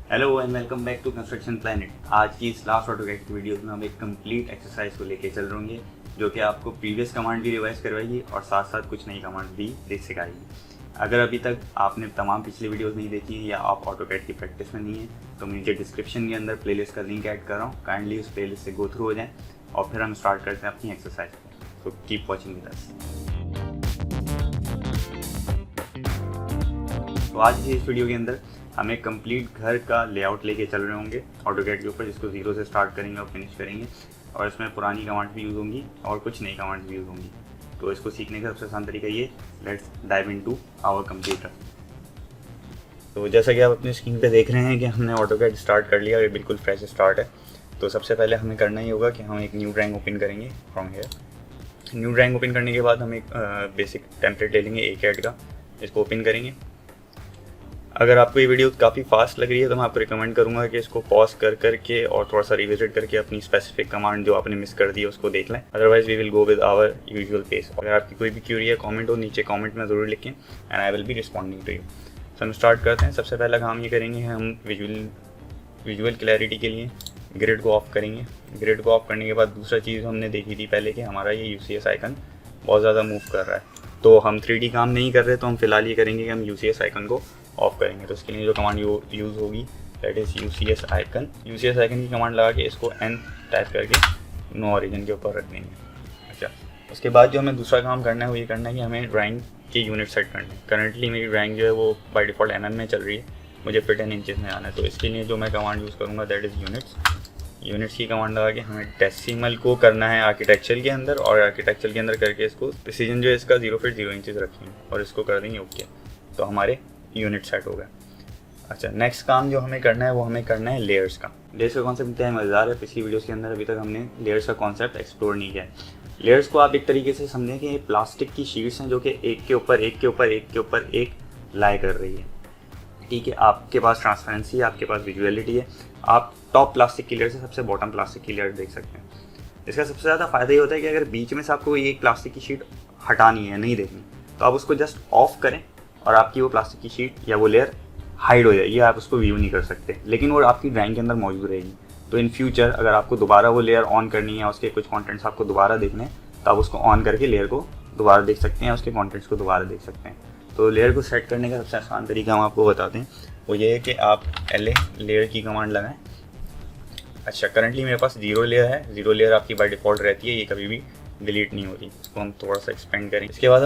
Hello and welcome back to construction planet. आज की इस लास्ट ऑटोकैड की वीडियो में हम एक कंप्लीट एक्सरसाइज को लेके चल रहे होंगे जो कि आपको प्रीवियस कमांड भी रिवाइज करवाएगी और साथ साथ कुछ नई कमांड भी दे सिखाएगी। अगर अभी तक आपने तमाम पिछली वीडियोस नहीं देखी हैं या आप ऑटोकैड की प्रैक्टिस में नहीं है तो मैं नीचे डिस्क्रिप्शन के अंदर प्लेलिस्ट का लिंक ऐड कर रहा हूँ। काइंडली उस प्लेलिस्ट से गो थ्रू हो जाएँ और फिर हम स्टार्ट करते हैं अपनी एक्सरसाइज को। तो कीप वॉचिंग विद अस। तो आज की इस वीडियो के अंदर हम एक कंप्लीट घर का लेआउट लेके चल रहे होंगे ऑटोकैड के ऊपर, जिसको जीरो से स्टार्ट करेंगे और फिनिश करेंगे। और इसमें पुरानी कमांड भी यूज़ होंगी और कुछ नई कमांड भी यूज़ होंगी। तो इसको सीखने का सबसे आसान तरीका ये, let's dive into our computer. तो जैसा कि आप अपनी स्क्रीन पे देख रहे हैं कि हमने ऑटोकैड स्टार्ट कर लिया, ये बिल्कुल फ्रेश स्टार्ट है। तो सबसे पहले हमें करना ही होगा कि हम एक न्यू ड्राइंग ओपन करेंगे from here. New drawing open करने के बाद हम एक बेसिक टेम्पलेट ले लेंगे ACAD का, इसको ओपन करेंगे। अगर आपको ये वीडियो काफ़ी फास्ट लग रही है तो मैं आपको रिकमेंड करूंगा कि इसको पॉज कर करके और थोड़ा सा रिविजिट करके अपनी स्पेसिफिक कमांड जो आपने मिस कर दी है उसको देख लें। Otherwise we will go with our usual pace. अगर आपकी कोई भी क्यूरी या कमेंट हो नीचे कमेंट में ज़रूर लिखें and I will be responding to you. तो हम स्टार्ट करते हैं। सबसे पहला काम ये करेंगे, हम विजुअल क्लैरिटी के लिए ग्रिड को ऑफ करेंगे। ग्रिड को ऑफ करने के बाद दूसरा चीज़ हमने देखी थी पहले कि हमारा ये UCS आइकन बहुत ज़्यादा मूव कर रहा है। तो हम 3D काम नहीं कर रहे तो हम फिलहाल ये करेंगे कि हम UCS आइकन को ऑफ करेंगे। तो इसके लिए जो कमांड यूज़ होगी that is UCS icon. UCS icon की कमांड लगा के इसको N टाइप करके नो ओरिजिन के ऊपर रख देंगे। अच्छा, उसके बाद जो हमें दूसरा काम करना है वो ये करना है कि हमें ड्राइंग के यूनिट सेट करने हैं। करंटली मेरी ड्राइंग जो है वो बाय डिफ़ॉल्ट mm में चल रही है, मुझे फिर 10 इंचज़ में आना है। तो इसके लिए जो मैं कमांड यूज़ करूँगा दैट इज़ यूनिट्स की कमांड लगा के हमें डेसिमल को करना है आर्किटेक्चर के अंदर, और आर्किटेक्चर के अंदर करके इसको प्रिसीजन जो है इसका 0 फीट 0 इंचज़ रखेंगे और इसको कर देंगे ओके। तो हमारे यूनिट सेट हो गया। अच्छा, नेक्स्ट काम जो हमें करना है वो हमें करना है लेयर्स का। लेयर्स का कॉन्सेप्ट क्या है, मज़ेदार है। पिछली वीडियोस के अंदर अभी तक हमने लेयर्स का कॉन्सेप्ट एक्सप्लोर नहीं किया है। लेयर्स को आप एक तरीके से समझें कि ये प्लास्टिक की शीट्स हैं जो कि एक के ऊपर एक के ऊपर एक के ऊपर एक लाई कर रही है। ठीक है, आपके पास ट्रांसपेरेंसी है, आपके पास विजुअलिटी है। आप टॉप प्लास्टिक की लेयर से सबसे बॉटम प्लास्टिक की लेयर देख सकते हैं। इसका सबसे ज़्यादा फ़ायदा ये होता है कि अगर बीच में से आपको एक प्लास्टिक की शीट हटानी है, नहीं देखनी, तो आप उसको जस्ट ऑफ करें और आपकी वो प्लास्टिक की शीट या वो लेयर हाइड हो जाएगी, आप उसको व्यू नहीं कर सकते, लेकिन वो आपकी ड्राइंग के अंदर मौजूद रहेगी। तो इन फ्यूचर अगर आपको दोबारा वो लेयर ऑन करनी है, उसके कुछ कंटेंट्स आपको दोबारा देखने हैं, तो आप उसको ऑन करके लेयर को दोबारा देख सकते हैं, उसके कंटेंट्स को दोबारा देख सकते हैं। तो लेयर को सेट करने का सबसे आसान तरीका हम आपको बताते हैं, वो ये है कि आप LA लेयर की कमांड लगाएं। अच्छा, करंटली मेरे पास 0 लेयर है। 0 लेयर आपकी बाय डिफ़ॉल्ट रहती है, ये कभी भी डिलीट नहीं होती। इसको हम थोड़ा सा एक्सपेंड करें। इसके बाद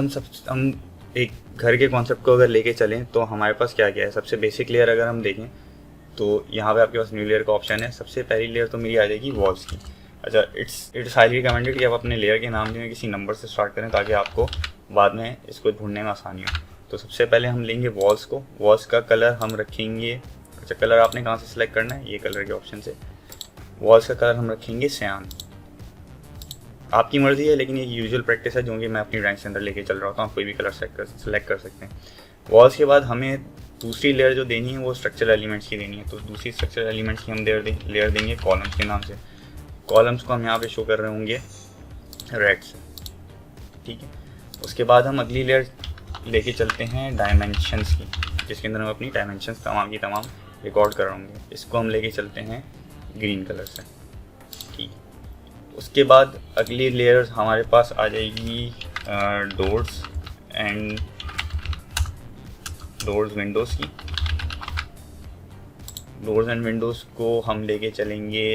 हम एक घर के कॉन्सेप्ट को अगर लेके चलें तो हमारे पास क्या क्या है। सबसे बेसिक लेयर अगर हम देखें तो यहाँ पे आपके पास न्यू लेयर का ऑप्शन है। सबसे पहली लेयर तो मेरी आ जाएगी वॉल्स की। अच्छा, इट्स हाईली रिकमेंडेड कि आप अपने लेयर के नाम जो है किसी नंबर से स्टार्ट करें ताकि आपको बाद में इसको ढूंढने में आसानी हो। तो सबसे पहले हम लेंगे वॉल्स को। वॉल्स का कलर हम रखेंगे, अच्छा कलर आपने कहाँ से सिलेक्ट करना है, ये कलर के ऑप्शन से। वॉल्स का कलर हम रखेंगे सियान। आपकी मर्ज़ी है, लेकिन ये यूजुअल प्रैक्टिस है जो कि मैं अपनी ड्राइंग के अंदर लेके चल रहा होता हूँ। आप कोई भी कलर सेलेक्ट कर सकते हैं। वॉल्स के बाद हमें दूसरी लेयर जो देनी है वो स्ट्रक्चरल एलिमेंट्स की देनी है। तो दूसरी स्ट्रक्चरल एलिमेंट्स की हम लेयर देंगे कॉलम्स के नाम से। कॉलम्स को हम यहाँ पे शो कर रहे होंगे रेड से, ठीक है। उसके बाद हम अगली लेयर लेके चलते हैं डायमेंशंस की, जिसके अंदर हम अपनी डायमेंशंस तमाम की तमाम रिकॉर्ड कर रहे होंगे। इसको हम लेके चलते हैं ग्रीन कलर से, ठीक। उसके बाद अगली लेयर हमारे पास आ जाएगी डोर्स विंडोज़ की। डोर्स एंड विंडोज़ को हम लेके चलेंगे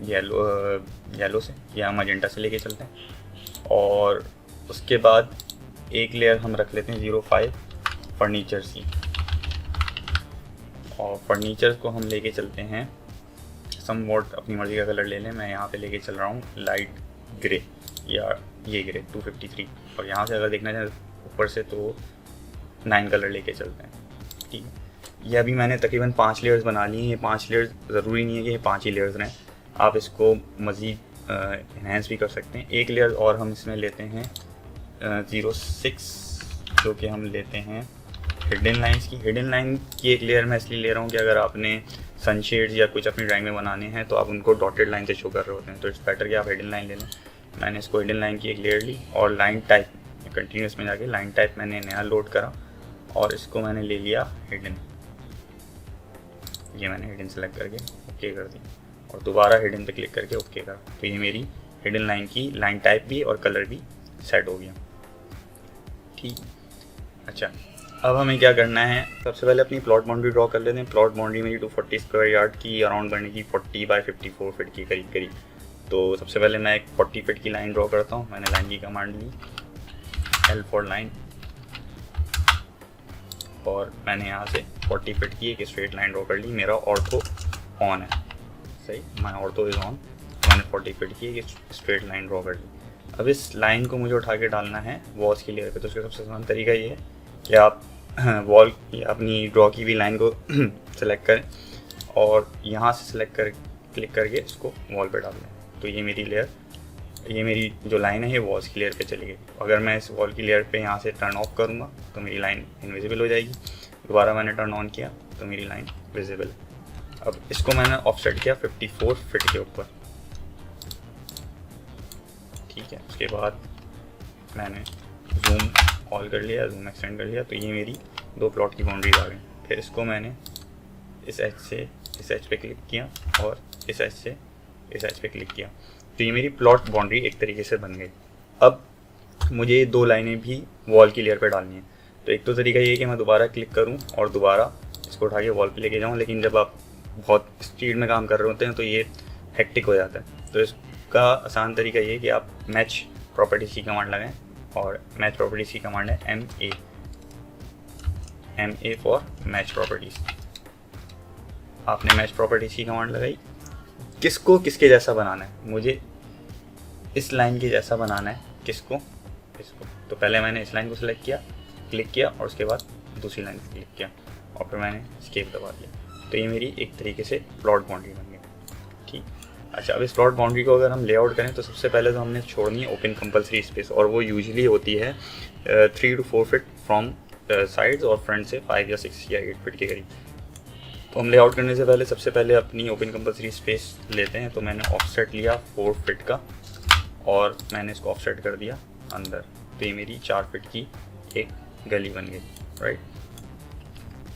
येलो से या मजेंटा से लेके चलते हैं। और उसके बाद एक लेयर हम रख लेते हैं 05 फर्नीचर्स की, और फर्नीचर्स को हम लेके चलते हैं समवॉट अपनी मर्ज़ी का कलर ले लें। मैं यहाँ पे लेके चल रहा हूँ लाइट ग्रे या ये ग्रे 253, और यहाँ से अगर देखना चाहें ऊपर से तो 9 कलर लेके चलते हैं, ठीक है। ये अभी मैंने तकरीबन 5 लेयर्स बना ली हैं। ये 5 लेयर्स ज़रूरी नहीं है कि ये 5 ही लेयर्स रहें, आप इसको मज़ीद इन्हेंस भी कर सकते हैं। एक लेयर और हम इसमें लेते हैं 06, जो कि हम लेते हैं हिडन लाइंस की। हिडन लाइन की एक लेयर मैं इसलिए ले रहा हूँ कि अगर आपने सनशेड्स या कुछ अपनी ड्राइंग में बनाने हैं तो आप उनको डॉटेड लाइन से शो कर रहे होते हैं, तो इट्स बेटर कि आप हिडन लाइन ले लें। मैंने इसको हिडन लाइन की एक लेयर ली और लाइन टाइप कंटिन्यूस में जाके लाइन टाइप मैंने नया लोड करा और इसको मैंने ले लिया हिडन। ये मैंने हिडन सेलेक्ट करके ओके कर दी और दोबारा हिडन पे क्लिक करके ओके कर, तो ये मेरी हिडन लाइन की लाइन टाइप भी और कलर भी सेट हो गया। ठीक, अच्छा अब हमें क्या करना है, सबसे पहले अपनी प्लॉट बाउंड्री ड्रॉ कर लेते हैं। प्लॉट बाउंड्री मेरी 240 स्क्वायर यार्ड की अराउंड बनेगी 40 बाय 54 फीट की करीब करीब। तो सबसे पहले मैं एक 40 फीट की लाइन ड्रॉ करता हूँ। मैंने लाइन की कमांड ली L फॉर लाइन और मैंने यहाँ से 40 फीट की एक स्ट्रेट लाइन ड्रॉ कर ली। मेरा ऑर्थो ऑन है, सही, माय ऑर्थो इज ऑन। मैंने 40 फीट की एक स्ट्रेट लाइन ड्रॉ कर ली। अब इस लाइन को मुझे उठा के डालना है वॉल्स की लेयर पे। तो उसका सबसे आसान तरीका ये है कि आप वॉल या अपनी ड्रॉ की हुई लाइन को सेलेक्ट करें और यहाँ से सेलेक्ट कर क्लिक करके इसको वॉल पे डाल दें। तो ये मेरी लेयर, ये मेरी जो लाइन है ये वॉल्स की लेयर पे चली गई। अगर मैं इस वॉल की लेयर पे यहाँ से टर्न ऑफ करूँगा तो मेरी लाइन इनविजिबल हो जाएगी। दोबारा मैंने टर्न ऑन किया तो मेरी लाइन विजिबल है। अब इसको मैंने ऑफसेट किया 54 फीट के ऊपर, ठीक है। उसके बाद मैंने जूम ऑल कर लिया, जूम एक्सटेंड कर लिया, तो ये मेरी दो प्लॉट की बाउंड्रीज आ गई। फिर इसको मैंने इस एच से इस एच पे क्लिक किया और इस एच से इस एच पे क्लिक किया, तो ये मेरी प्लॉट बाउंड्री एक तरीके से बन गई। अब मुझे दो लाइनें भी वॉल की लेयर पे डालनी है। तो एक तो तरीका ये है कि मैं दोबारा क्लिक करूं और दोबारा इसको उठा के वॉल पे लेके जाऊं, लेकिन जब आप बहुत स्पीड में काम कर रहे होते हैं तो ये हेक्टिक हो जाता है। तो इसका आसान तरीका ये है कि आप मैच प्रॉपर्टीज की कमांड लगाएं और मैच प्रॉपर्टीज की कमांड है MA फॉर मैच प्रॉपर्टीज। आपने मैच प्रॉपर्टीज की कमांड लगाई, किसको किसके जैसा बनाना है, मुझे इस लाइन के जैसा बनाना है, किसको, इसको। तो पहले मैंने इस लाइन को सिलेक्ट किया, क्लिक किया और उसके बाद दूसरी लाइन को क्लिक किया और फिर मैंने एस्केप दबा दिया। तो ये मेरी एक तरीके से प्लॉट बाउंड्री बन गई, ठीक। अच्छा, अब इस प्लॉट बाउंड्री को अगर हम लेआउट करें तो सबसे पहले तो हमने छोड़नी है ओपन कंपलसरी स्पेस, और वो यूजुअली होती है 3 to 4 फीट फ्रॉम साइड्स और फ्रंट से 5 या 6 या 8 फीट के करीब। तो हम लेआउट करने से पहले सबसे पहले अपनी ओपन कंपलसरी स्पेस लेते हैं। तो मैंने ऑफसेट लिया 4 फीट का और मैंने इसको ऑफसेट कर दिया अंदर। तो ये मेरी 4 फीट की एक गली बन गई, राइट।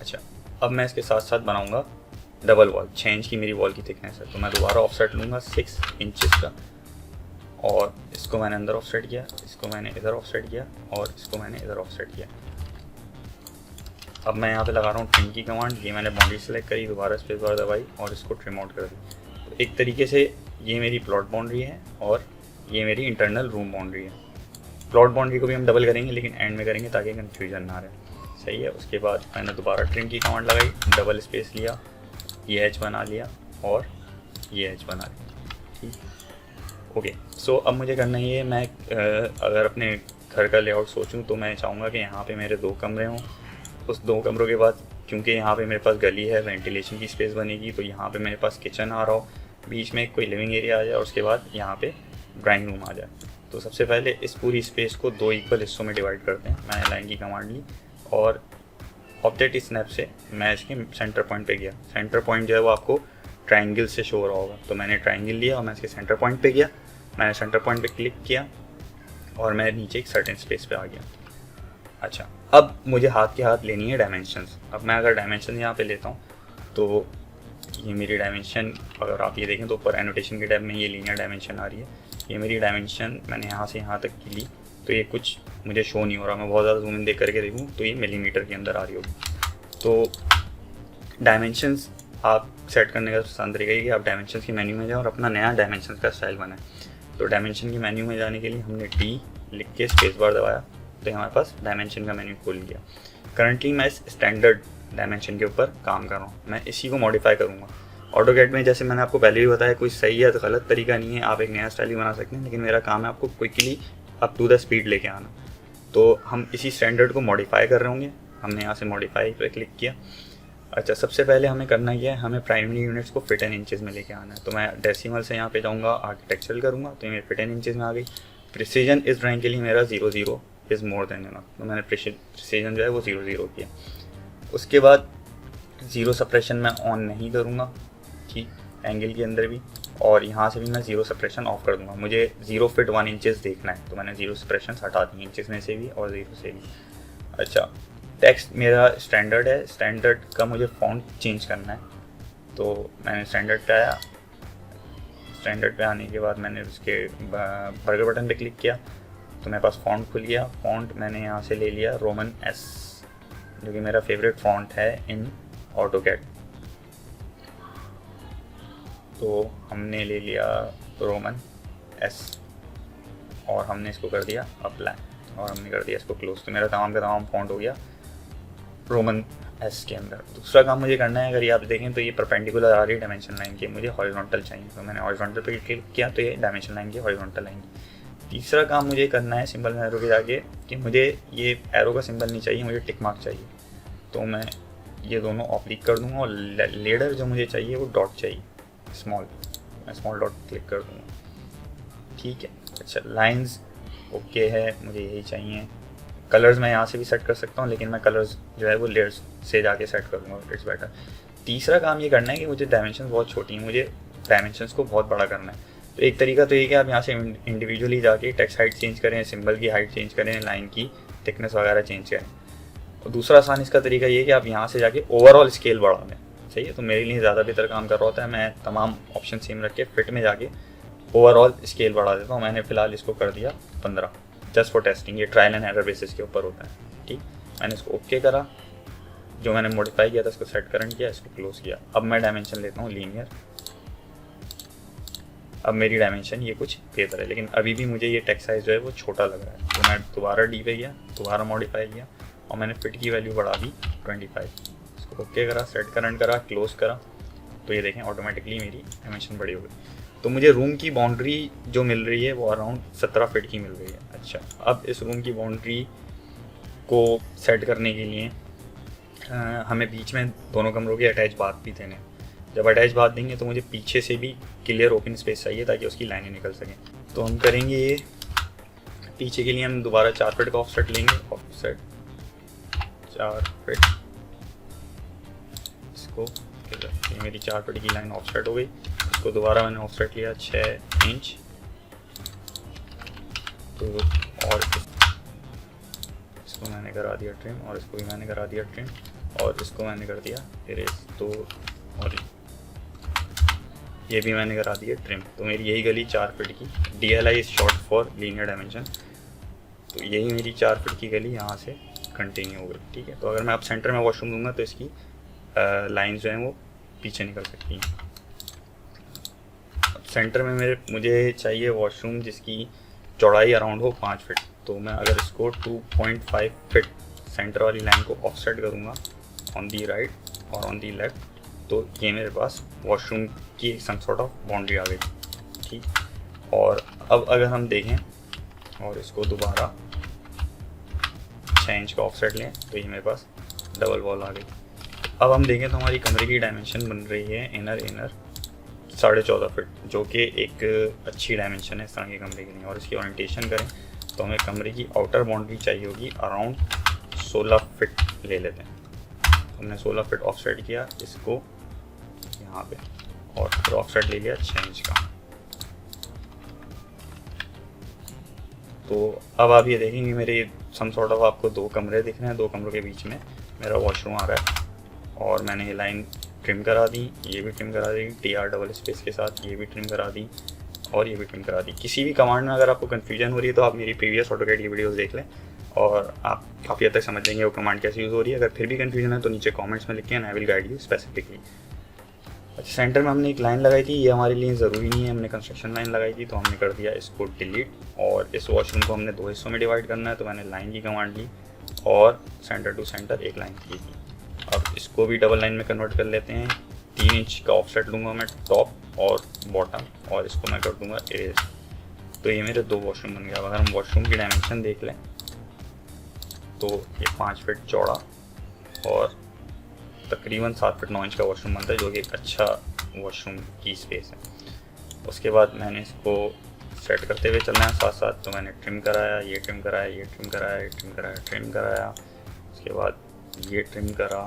अच्छा, अब मैं इसके साथ साथ बनाऊंगा डबल वॉल। 6 इंच की मेरी वॉल की थिकनेस है, तो मैं दोबारा ऑफसेट लूँगा 6 इंचेस का और इसको मैंने अंदर ऑफसेट किया, इसको मैंने इधर ऑफसेट किया और इसको मैंने इधर ऑफसेट किया। अब मैं यहाँ पे लगा रहा हूँ ट्रिम की कमांड। ये मैंने बाउंड्री सेलेक्ट करी, दोबारा स्पेस बार दबाई और इसको ट्रिम आउट कर दी। तो एक तरीके से ये मेरी प्लॉट बाउंड्री है और ये मेरी इंटरनल रूम बाउंड्री है। प्लॉट बाउंड्री को भी हम डबल करेंगे लेकिन एंड में करेंगे ताकि कन्फ्यूजन ना रहे, सही है। उसके बाद मैंने दोबारा ट्रिम की कमांड लगाई, डबल स्पेस लिया, ये एच बना लिया और ये एच बना लिया, ठीक। ओके, सो अब मुझे करना ये है, मैं अगर अपने घर का लेआउट सोचूं तो मैं चाहूँगा कि यहाँ पे मेरे 2 कमरे हों। उस 2 कमरों के बाद क्योंकि यहाँ पे मेरे पास गली है, वेंटिलेशन की स्पेस बनेगी, तो यहाँ पे मेरे पास किचन आ रहा हो, बीच में कोई लिविंग एरिया आ जाए और उसके बाद यहाँ पे ड्राइंग रूम आ जाए। तो सबसे पहले इस पूरी स्पेस को 2 इक्वल हिस्सों में डिवाइड करते हैं। मैंने लाइन की कमांड ली और ऑब्जेक्ट स्नैप से मैं इसके सेंटर पॉइंट पे गया। सेंटर पॉइंट जो है वो आपको ट्रायंगल से शो हो रहा होगा, तो मैंने ट्रायंगल लिया और मैं इसके सेंटर पॉइंट पे गया। मैंने सेंटर पॉइंट पे क्लिक किया और मैं नीचे एक सर्टेन स्पेस पे आ गया। अच्छा, अब मुझे हाथ के हाथ लेनी है डायमेंशंस। अब मैं अगर डायमेंशन यहाँ पे लेता हूँ तो ये मेरी डायमेंशन, अगर आप ये देखें तो ऊपर एनोटेशन के टैब में ये लीनियर डायमेंशन आ रही है। ये मेरी डायमेंशन मैंने यहाँ से यहाँ तक की ली, तो ये कुछ मुझे शो नहीं हो रहा। मैं बहुत ज़्यादा जूम इन देख करके देखूँ तो ये मिलीमीटर के अंदर आ रही होगी। तो डायमेंशंस आप सेट करने का आसान तरीका है कि आप डायमेंशंस की मेन्यू में जाएं और अपना नया डायमेंशंस का स्टाइल बनाएं। तो डायमेंशन की मेन्यू में जाने के लिए हमने D लिख के स्पेस बार दबाया तो हमारे पास डायमेंशन का मेन्यू खुल गया। करंटली मैं इस स्टैंडर्ड डायमेंशन के ऊपर काम कर रहा हूँ, मैं इसी को मॉडिफाई करूँगा। ऑटोकैड में जैसे मैंने आपको पहले भी बताया कोई सही या तो गलत तरीका नहीं है, आप एक नया स्टाइल भी बना सकते हैं, लेकिन मेरा काम है आपको quickly up to the speed लेके आना। तो हम इसी स्टैंडर्ड को मॉडिफाई कर रहे होंगे। हमने यहाँ से मॉडिफाई पे क्लिक किया। अच्छा, सबसे पहले हमें करना क्या है, हमें प्राइमरी यूनिट्स को फिट एंड इंचेस में लेके आना है। तो मैं डेसिमल से यहाँ पे जाऊँगा, आर्किटेक्चरल करूँगा, तो ये मेरे फिट एंड इंचेस में आ गई। प्रिसीजन इस ड्राइंग के लिए मेरा 0 इज़ मोर देन इनफ, तो मैंने प्रिसीजन जो है वो 0 किया। उसके बाद 0 सप्रेशन मैं ऑन नहीं करूँगा, ठीक, एंगल के अंदर भी, और यहाँ से भी मैं 0 सप्रेशन ऑफ कर दूँगा। मुझे 0 फीट 1 इंचेस देखना है, तो मैंने 0 सप्रेशन हटा दी, इंचेस में से भी और 0 से भी। अच्छा, टेक्स्ट मेरा स्टैंडर्ड है, स्टैंडर्ड का मुझे फॉन्ट चेंज करना है। तो मैंने स्टैंडर्ड पे आया, स्टैंडर्ड पे आने के बाद मैंने उसके बर्गर बटन पे क्लिक किया तो मेरे पास फ़ॉन्ट खुल गया। फ़ॉन्ट मैंने यहाँ से ले लिया रोमन एस, जो कि मेरा फेवरेट फ़ॉन्ट है इन ऑटोकैड। तो हमने ले लिया रोमन एस और हमने इसको कर दिया अप्लाई और हमने कर दिया इसको क्लोज। तो मेरा तमाम का तमाम फ़ॉन्ट हो गया रोमन एस के अंदर। दूसरा काम मुझे करना है, अगर ये आप देखें तो ये परपेंडिकुलर आ रही है डायमेंशन लाइन की, मुझे हॉरिजॉन्टल चाहिए, तो मैंने हॉरिजॉन्टल पे क्लिक किया तो ये डायमेंशन लाइन की हॉरिजॉन्टल लाइन। तीसरा काम मुझे करना है सिंबल में एरो के जाके कि मुझे ये एरो का सिंबल नहीं चाहिए, मुझे टिक मार्क चाहिए। तो मैं ये दोनों ऑब्लिक कर दूंगा और लेडर जो मुझे चाहिए वो डॉट चाहिए, स्मॉल, मैं स्मॉल डॉट क्लिक कर दूंगा। ठीक है, अच्छा लाइंस ओके है, मुझे यही चाहिए। कलर्स मैं यहाँ से भी सेट कर सकता हूँ, लेकिन मैं कलर्स जो है वो लेयर्स से जाके सेट कर दूँगा, इट्स बेटर। तीसरा काम ये करना है कि मुझे डायमेंशन बहुत छोटी हैं, मुझे डायमेंशंस को बहुत बड़ा करना है। तो एक तरीका तो ये कि आप यहाँ से इंडिविजुअली जाके टेक्स्ट हाइट चेंज करें, सिंबल की हाइट चेंज करें, लाइन की थिकनेस वगैरह चेंज करें। और दूसरा आसान इसका तरीका ये कि आप यहाँ से जाके ओवरऑल स्केल बढ़ा दें। सही है, तो मेरे लिए ज़्यादा बेहतर काम कर रहा होता है, मैं तमाम ऑप्शन सेम रख के फिट में जाके ओवरऑल स्केल बढ़ा देता हूँ। मैंने फ़िलहाल इसको कर दिया 15, जस्ट फॉर टेस्टिंग, ये ट्रायल एंड एरर बेसिस के ऊपर होता है। ठीक, मैंने इसको ओके करा, जो मैंने मॉडिफाई किया था इसको सेट करंट किया, इसको क्लोज किया। अब मैं डायमेंशन लेता हूँ लीनियर। अब मेरी डायमेंशन ये कुछ बेहतर है, लेकिन अभी भी मुझे ये टेक्स्ट साइज जो है वो छोटा लग रहा है। तो मैं दोबारा डी पे गया, दोबारा मॉडिफाई किया और मैंने फिट की वैल्यू बढ़ा दी 25। इसको ओके करा, सेट करंट करा, क्लोज करा, तो ये देखें ऑटोमेटिकली मेरी डायमेंशन बड़ी हो गई। तो मुझे रूम की बाउंड्री जो मिल रही है वो अराउंड 17 फीट की मिल रही है। अच्छा, अब इस रूम की बाउंड्री को सेट करने के लिए हमें बीच में दोनों कमरों के अटैच बाथ भी देने। जब अटैच बाथ देंगे तो मुझे पीछे से भी क्लियर ओपन स्पेस चाहिए ताकि उसकी लाइनें निकल सकें। तो हम करेंगे ये, पीछे के लिए हम दोबारा 4 फीट का ऑफसेट लेंगे, ऑफसेट 4 फीट, इसको ये मेरी 4 फीट की लाइन ऑफसेट हो गई। इसको दोबारा मैंने ऑफसेट लिया 6 इंच, तो और इसको मैंने करा दिया ट्रिम और इसको भी मैंने करा दिया ट्रिम और इसको मैंने कर दिया इरेज, तो और ये भी मैंने करा दिया ट्रिम। तो मेरी यही गली 4 फीट की, DLI is short for linear dimension. तो यही मेरी 4 फीट की गली यहाँ से कंटिन्यू हो गई। ठीक है, तो अगर मैं अब सेंटर में वॉशरूम दूंगा तो इसकी लाइंस जो हैं वो पीछे निकल सकती हैं। अब सेंटर में मुझे चाहिए वॉशरूम जिसकी चौड़ाई अराउंड हो 5 फीट। तो मैं अगर इसको 2.5 फीट सेंटर वाली लाइन को ऑफसेट करूँगा ऑन दी राइट और ऑन दी लेफ्ट, तो ये मेरे पास वॉशरूम की सम सॉर्ट ऑफ बाउंड्री आ गई। ठीक, और अब अगर हम देखें और इसको दोबारा 6 इंच का ऑफसेट लें तो ये मेरे पास डबल वॉल आ गई। अब हम देखें तो हमारी कमरे की डायमेंशन बन रही है इनर 14.5 फीट, जो कि एक अच्छी डायमेंशन है इस तरह के कमरे के लिए। और इसकी ओरिएंटेशन करें तो हमें कमरे की आउटर बाउंड्री चाहिए होगी अराउंड 16 फीट ले लेते हैं। हमने 16 फीट ऑफसेट किया इसको यहाँ पे और फिर ऑफसेट ले लिया 6 इंच का। तो अब आप ये देखेंगे मेरे सम सॉर्ट ऑफ आपको 2 कमरे दिख रहे हैं, 2 कमरों के बीच में मेरा वॉशरूम आ रहा है और मैंने ये लाइन ट्रिम करा दी, ये भी ट्रिम करा दी TR डबल स्पेस के साथ, ये भी ट्रिम करा दी और ये भी ट्रिम करा दी। किसी भी कमांड में अगर आपको कन्फ्यूजन हो रही है तो आप मेरी प्रीवियस ऑटोकैड की वीडियोस देख लें और आप काफ़ी हद तक समझ जाएंगे वो कमांड कैसे यूज़ हो रही है। अगर फिर भी कन्फ्यूजन है तो नीचे कमेंट्स में लिखें, I will guide you specifically. अच्छा, सेंटर में हमने एक लाइन लगाई थी, ये हमारे लिए ज़रूरी नहीं है, हमने कंस्ट्रक्शन लाइन लगाई थी तो हमने कर दिया इसको डिलीट। और इस वॉशरूम को हमने 2 हिस्सों में डिवाइड करना है तो मैंने लाइन की कमांड ली और सेंटर टू सेंटर एक लाइन की थी। अब इसको भी डबल लाइन में कन्वर्ट कर लेते हैं। 3 इंच का ऑफसेट लूँगा मैं टॉप और बॉटम और इसको मैं कर दूँगा इरेज। तो ये मेरे 2 वॉशरूम बन गया। अगर हम वॉशरूम की डायमेंशन देख लें तो ये 5 फीट चौड़ा और तकरीबन 7 फीट 9 इंच का वॉशरूम बनता है, जो कि एक अच्छा वॉशरूम की स्पेस है। उसके बाद मैंने इसको सेट करते हुए चलना है साथ साथ। तो मैंने ट्रिम कराया, ये ट्रिम कराया, ये ट्रिम कराया, ये ट्रिम कराया, ट्रिम कराया, उसके बाद ये ट्रिम करा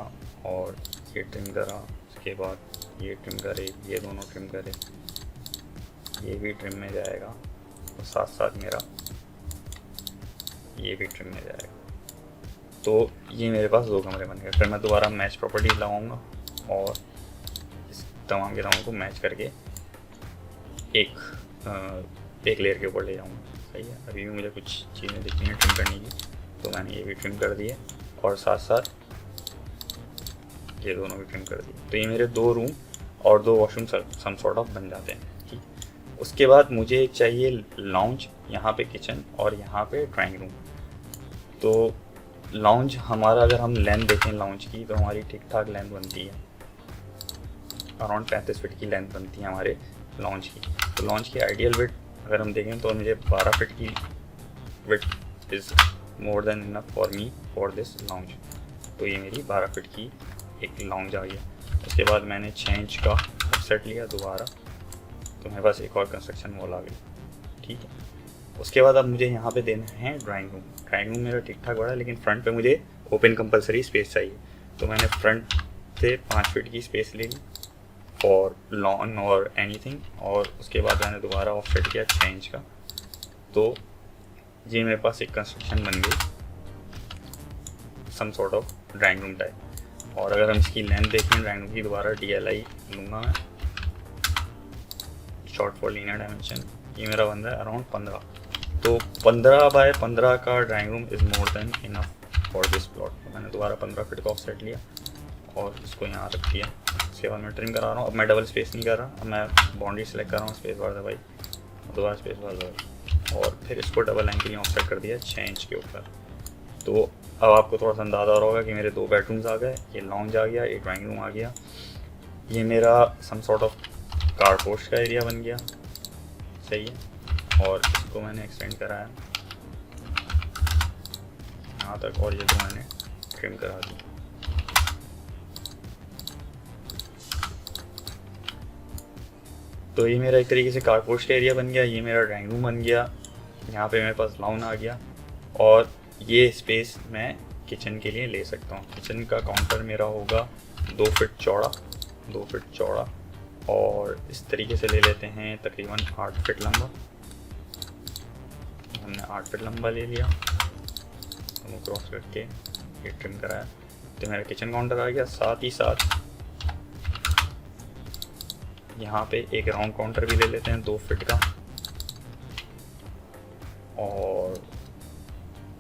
और ये ट्रिम करा, उसके बाद ये ट्रिम करे, ये दोनों ट्रिम करे, ये भी ट्रिम में जाएगा और साथ साथ मेरा ये भी ट्रिम में जाएगा। तो ये मेरे पास 2 कमरे बन गए। फिर मैं दोबारा मैच प्रॉपर्टी लगाऊंगा और तमाम के तमाम को मैच करके एक लेयर के ऊपर ले जाऊँगा। सही है। अभी भी मुझे कुछ चीज़ें दिखती हैं ट्रिम करने की, तो मैंने ये भी ट्रिम कर दिए और साथ साथ ये दोनों भी ट्रिम कर दिए। तो ये मेरे 2 रूम और 2 वॉशरूम सम सॉर्ट ऑफ बन जाते हैं। ठीक। उसके बाद मुझे चाहिए लाउंज, यहाँ पे किचन और यहाँ पे ड्राइंग रूम। तो लाउंज हमारा, अगर हम लेंथ देखें लाउंज की, तो हमारी ठीक ठाक लेंथ बनती है, अराउंड 35 फीट की लेंथ बनती है हमारे लाउंज की। तो लाउंज की आइडियल विड्थ अगर हम देखें तो मुझे 12 फीट की width is more than enough for me for this lounge. तो ये मेरी 12 फीट की एक लाउंज आ गया। उसके बाद मैंने 6 इंच का ऑफसेट लिया दोबारा, तो मेरे पास एक और कंस्ट्रक्शन वॉल आ गई। ठीक है। उसके बाद अब मुझे यहाँ पे देना है ड्राइंग रूम। ड्राइंग रूम मेरा ठीक ठाक बड़ा है, लेकिन फ्रंट पे मुझे ओपन कंपलसरी स्पेस चाहिए। तो मैंने फ्रंट से 5 फीट की स्पेस ले ली फॉर लॉन और एनीथिंग, और उसके बाद मैंने दोबारा ऑफसेट किया 6 इंच का। तो ये मेरे पास एक कंस्ट्रक्शन बन गई, some sort of drawing room type. और अगर हम इसकी लेंथ देखें ड्राइंग रूम की, दोबारा DLI लूँगा मैं, शॉर्ट फॉर लीनियर डायमेंशन। ये मेरा बन रहा है अराउंड 15। तो 15 बाय 15 का drawing room is more than enough for this plot. तो मैंने दोबारा 15 फीट का ऑफसेट लिया और इसको यहाँ रख दिया। उसके बाद मैं ट्रिम करा रहा हूँ। अब मैं डबल स्पेस नहीं कर रहा, अब मैं बाउंड्री सेलेक्ट कर रहा हूँ, स्पेस बार दबाई, दोबारा स्पेस बार दबाई, और फिर इसको डबल लाइन के लिए ऑफसेट कर दिया 6 इंच के ऊपर। तो अब आपको थोड़ा सा अंदाज़ा हो रहा होगा कि मेरे 2 बेडरूम्स आ गए, ये लॉन्ज आ गया, एक ड्राइंग रूम आ गया, ये मेरा सम सॉर्ट ऑफ कारपोर्च का एरिया बन गया। सही है। और इसको मैंने एक्सटेंड कराया यहाँ तक, और ये तो मैंने ट्रिम करा दी। तो ये मेरा एक तरीके से कारपोर्च का एरिया बन गया, ये मेरा ड्राइंग रूम बन गया, यहाँ पे मेरे पास लाउन आ गया, और ये स्पेस मैं किचन के लिए ले सकता हूँ। किचन का काउंटर मेरा होगा 2 फीट चौड़ा, 2 फीट चौड़ा, और इस तरीके से ले लेते हैं तकरीबन 8 फीट लंबा। हमने 8 फीट लंबा ले लिया, दोनों क्रॉस करके ये ट्रिम कराया। तो मेरा किचन काउंटर आ गया। साथ ही साथ यहाँ पे एक राउंड काउंटर भी ले लेते हैं 2 फीट का, और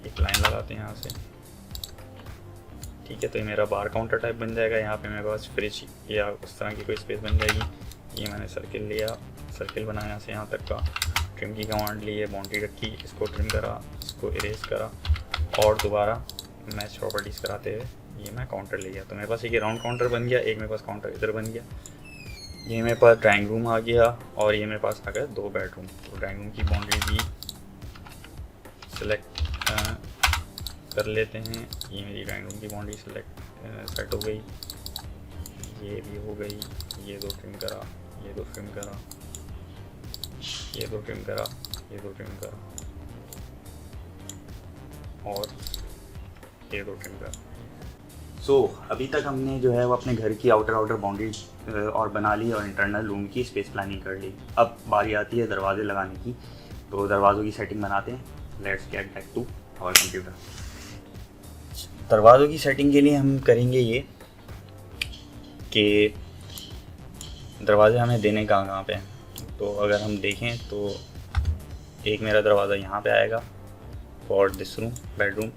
एक लाइन लगाते हैं यहाँ से। ठीक है। तो ये मेरा बार काउंटर टाइप बन जाएगा। यहाँ पे मेरे पास फ्रिज या उस तरह की कोई स्पेस बन जाएगी। ये मैंने सर्किल लिया, सर्किल बनाया यहाँ से यहाँ तक का, ट्रिम की कमांड ली है, बाउंड्री रखी, इसको ट्रिम करा, इसको इरेज करा, और दोबारा मैच प्रॉपर्टीज़ कराते हुए ये मैं काउंटर ले गया। तो मेरे पास एक राउंड काउंटर बन गया, एक मेरे पास काउंटर इधर बन गया। ये मेरे पास ड्राइंग रूम आ गया, और ये मेरे पास आ गया 2 बेडरूम। तो ड्राइंग रूम की बाउंड्री भी सेलेक्ट कर लेते हैं। ये मेरी ड्राइंग रूम की बाउंड्री सेट हो गई, ये भी हो गई। ये 2 ट्रिम करा, ये 2 ट्रिम करा, ये 2 ट्रिम करा, ये 2 ट्रिम करा, और ये 2 ट्रिम करा। अभी तक हमने जो है वो अपने घर की आउटर बाउंड्री और बना ली, और इंटरनल रूम की स्पेस प्लानिंग कर ली। अब बारी आती है दरवाजे लगाने की। तो दरवाज़ों की सेटिंग बनाते हैं। Let's get back to our computer. दरवाज़ों की सेटिंग के लिए हम करेंगे ये कि दरवाजे हमें देने कहाँ पे हैं। तो अगर हम देखें तो एक मेरा दरवाज़ा यहाँ पे आएगा फॉर दिस रूम बेडरूम,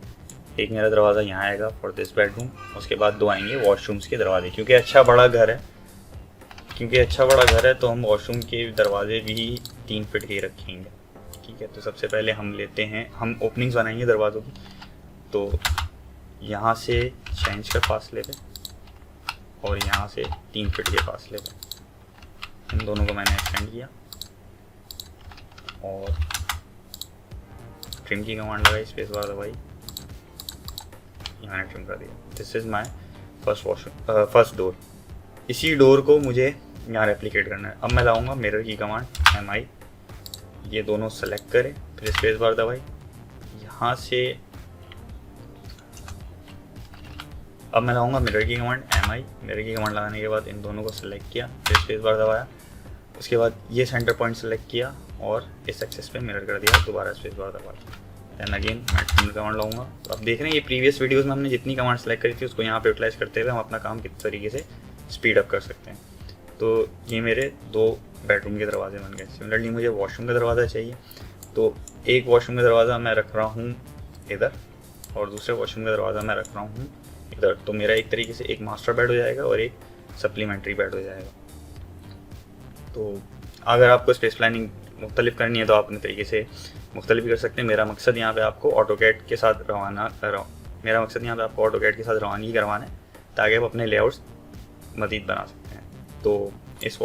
एक मेरा दरवाज़ा यहाँ आएगा फॉर दिस बेडरूम। उसके बाद 2 आएंगे वॉशरूम्स के दरवाजे। क्योंकि अच्छा बड़ा घर है तो हम वॉशरूम के दरवाजे भी 3 फीट के ही रखेंगे। ठीक है। तो सबसे पहले हम ओपनिंग्स बनाएंगे दरवाज़ों की। तो यहाँ से 6 इंच के फासले पे और यहाँ से 3 फीट के फासले पे इन दोनों को मैंने एक्सटेंड किया, और ट्रिम की कमांड लगाई, स्पेस बार दबाई, मैंने ट्रिम कर दिया। This is my first door. इसी डोर को मुझे यहाँ रेप्लिकेट करना है। अब मैं लाऊंगा मिरर की कमांड MI, ये दोनों सेलेक्ट करें, फिर स्पेस बार दबाई, यहाँ से अब मैं लाऊंगा मिरर की कमांड MI। मिरर की कमांड लगाने के बाद इन दोनों को सेलेक्ट किया, फिर स्पेस बार दबाया, उसके बाद ये सेंटर पॉइंट सेलेक्ट किया और इस एक्सेस पे मिरर कर दिया, दोबारा स्पेस बार दबाया। दैन अगेन मैं ट्रिम कमांड लाऊंगा। तो अब देख रहे हैं ये प्रीवियस वीडियोस में हमने जितनी कमांड सेलेक्ट करी थी उसको यहाँ पे यूटिलाइज करते हुए हम अपना काम किस तरीके से स्पीड अप कर सकते हैं। तो ये मेरे 2 बेडरूम के दरवाजे बन गए। सिमिलरली मुझे वॉशरूम का दरवाज़ा चाहिए, तो एक वॉशरूम का दरवाज़ा मैं रख रहा हूँ इधर और दूसरे वॉशरूम का दरवाज़ा मैं रख रहा हूँ इधर। तो मेरा एक तरीके से एक मास्टर बेड हो जाएगा और एक सप्लीमेंट्री बेड हो जाएगा। तो अगर आपको स्पेस प्लानिंग मुख्तलिफ करनी है तो आप अपने तरीके से मुख्तलिफ भी कर सकते हैं। मेरा मकसद यहाँ पे आपको ऑटोकैड के साथ रवानगी करवाना है ताकि आप अपने लेआउट्स मज़ीद बना सकते हैं। तो इस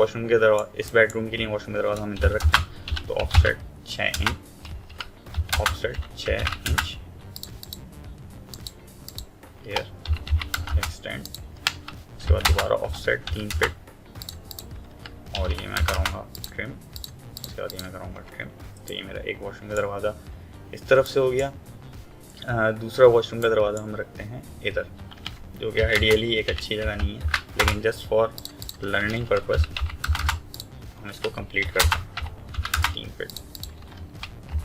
बेडरूम के लिए वॉशरूम का दरवाज़ा हम इधर रखते हैं। तो offset 6 inch, offset 6 inch, air extend, उसके बाद दोबारा ऑफसेट 3 फीट और ये मैं करूँगा ट्रिम, उसके बाद ये मैं करूँगा ट्रिम। तो ये मेरा एक वॉशरूम का दरवाज़ा इस तरफ से हो गया। दूसरा वॉशरूम का दरवाज़ा हम रखते हैं इधर, जो कि आइडियली एक अच्छी जगह नहीं है, लेकिन जस्ट फॉर लर्निंग पर्पस हम इसको कंप्लीट करते हैं 3 फीट।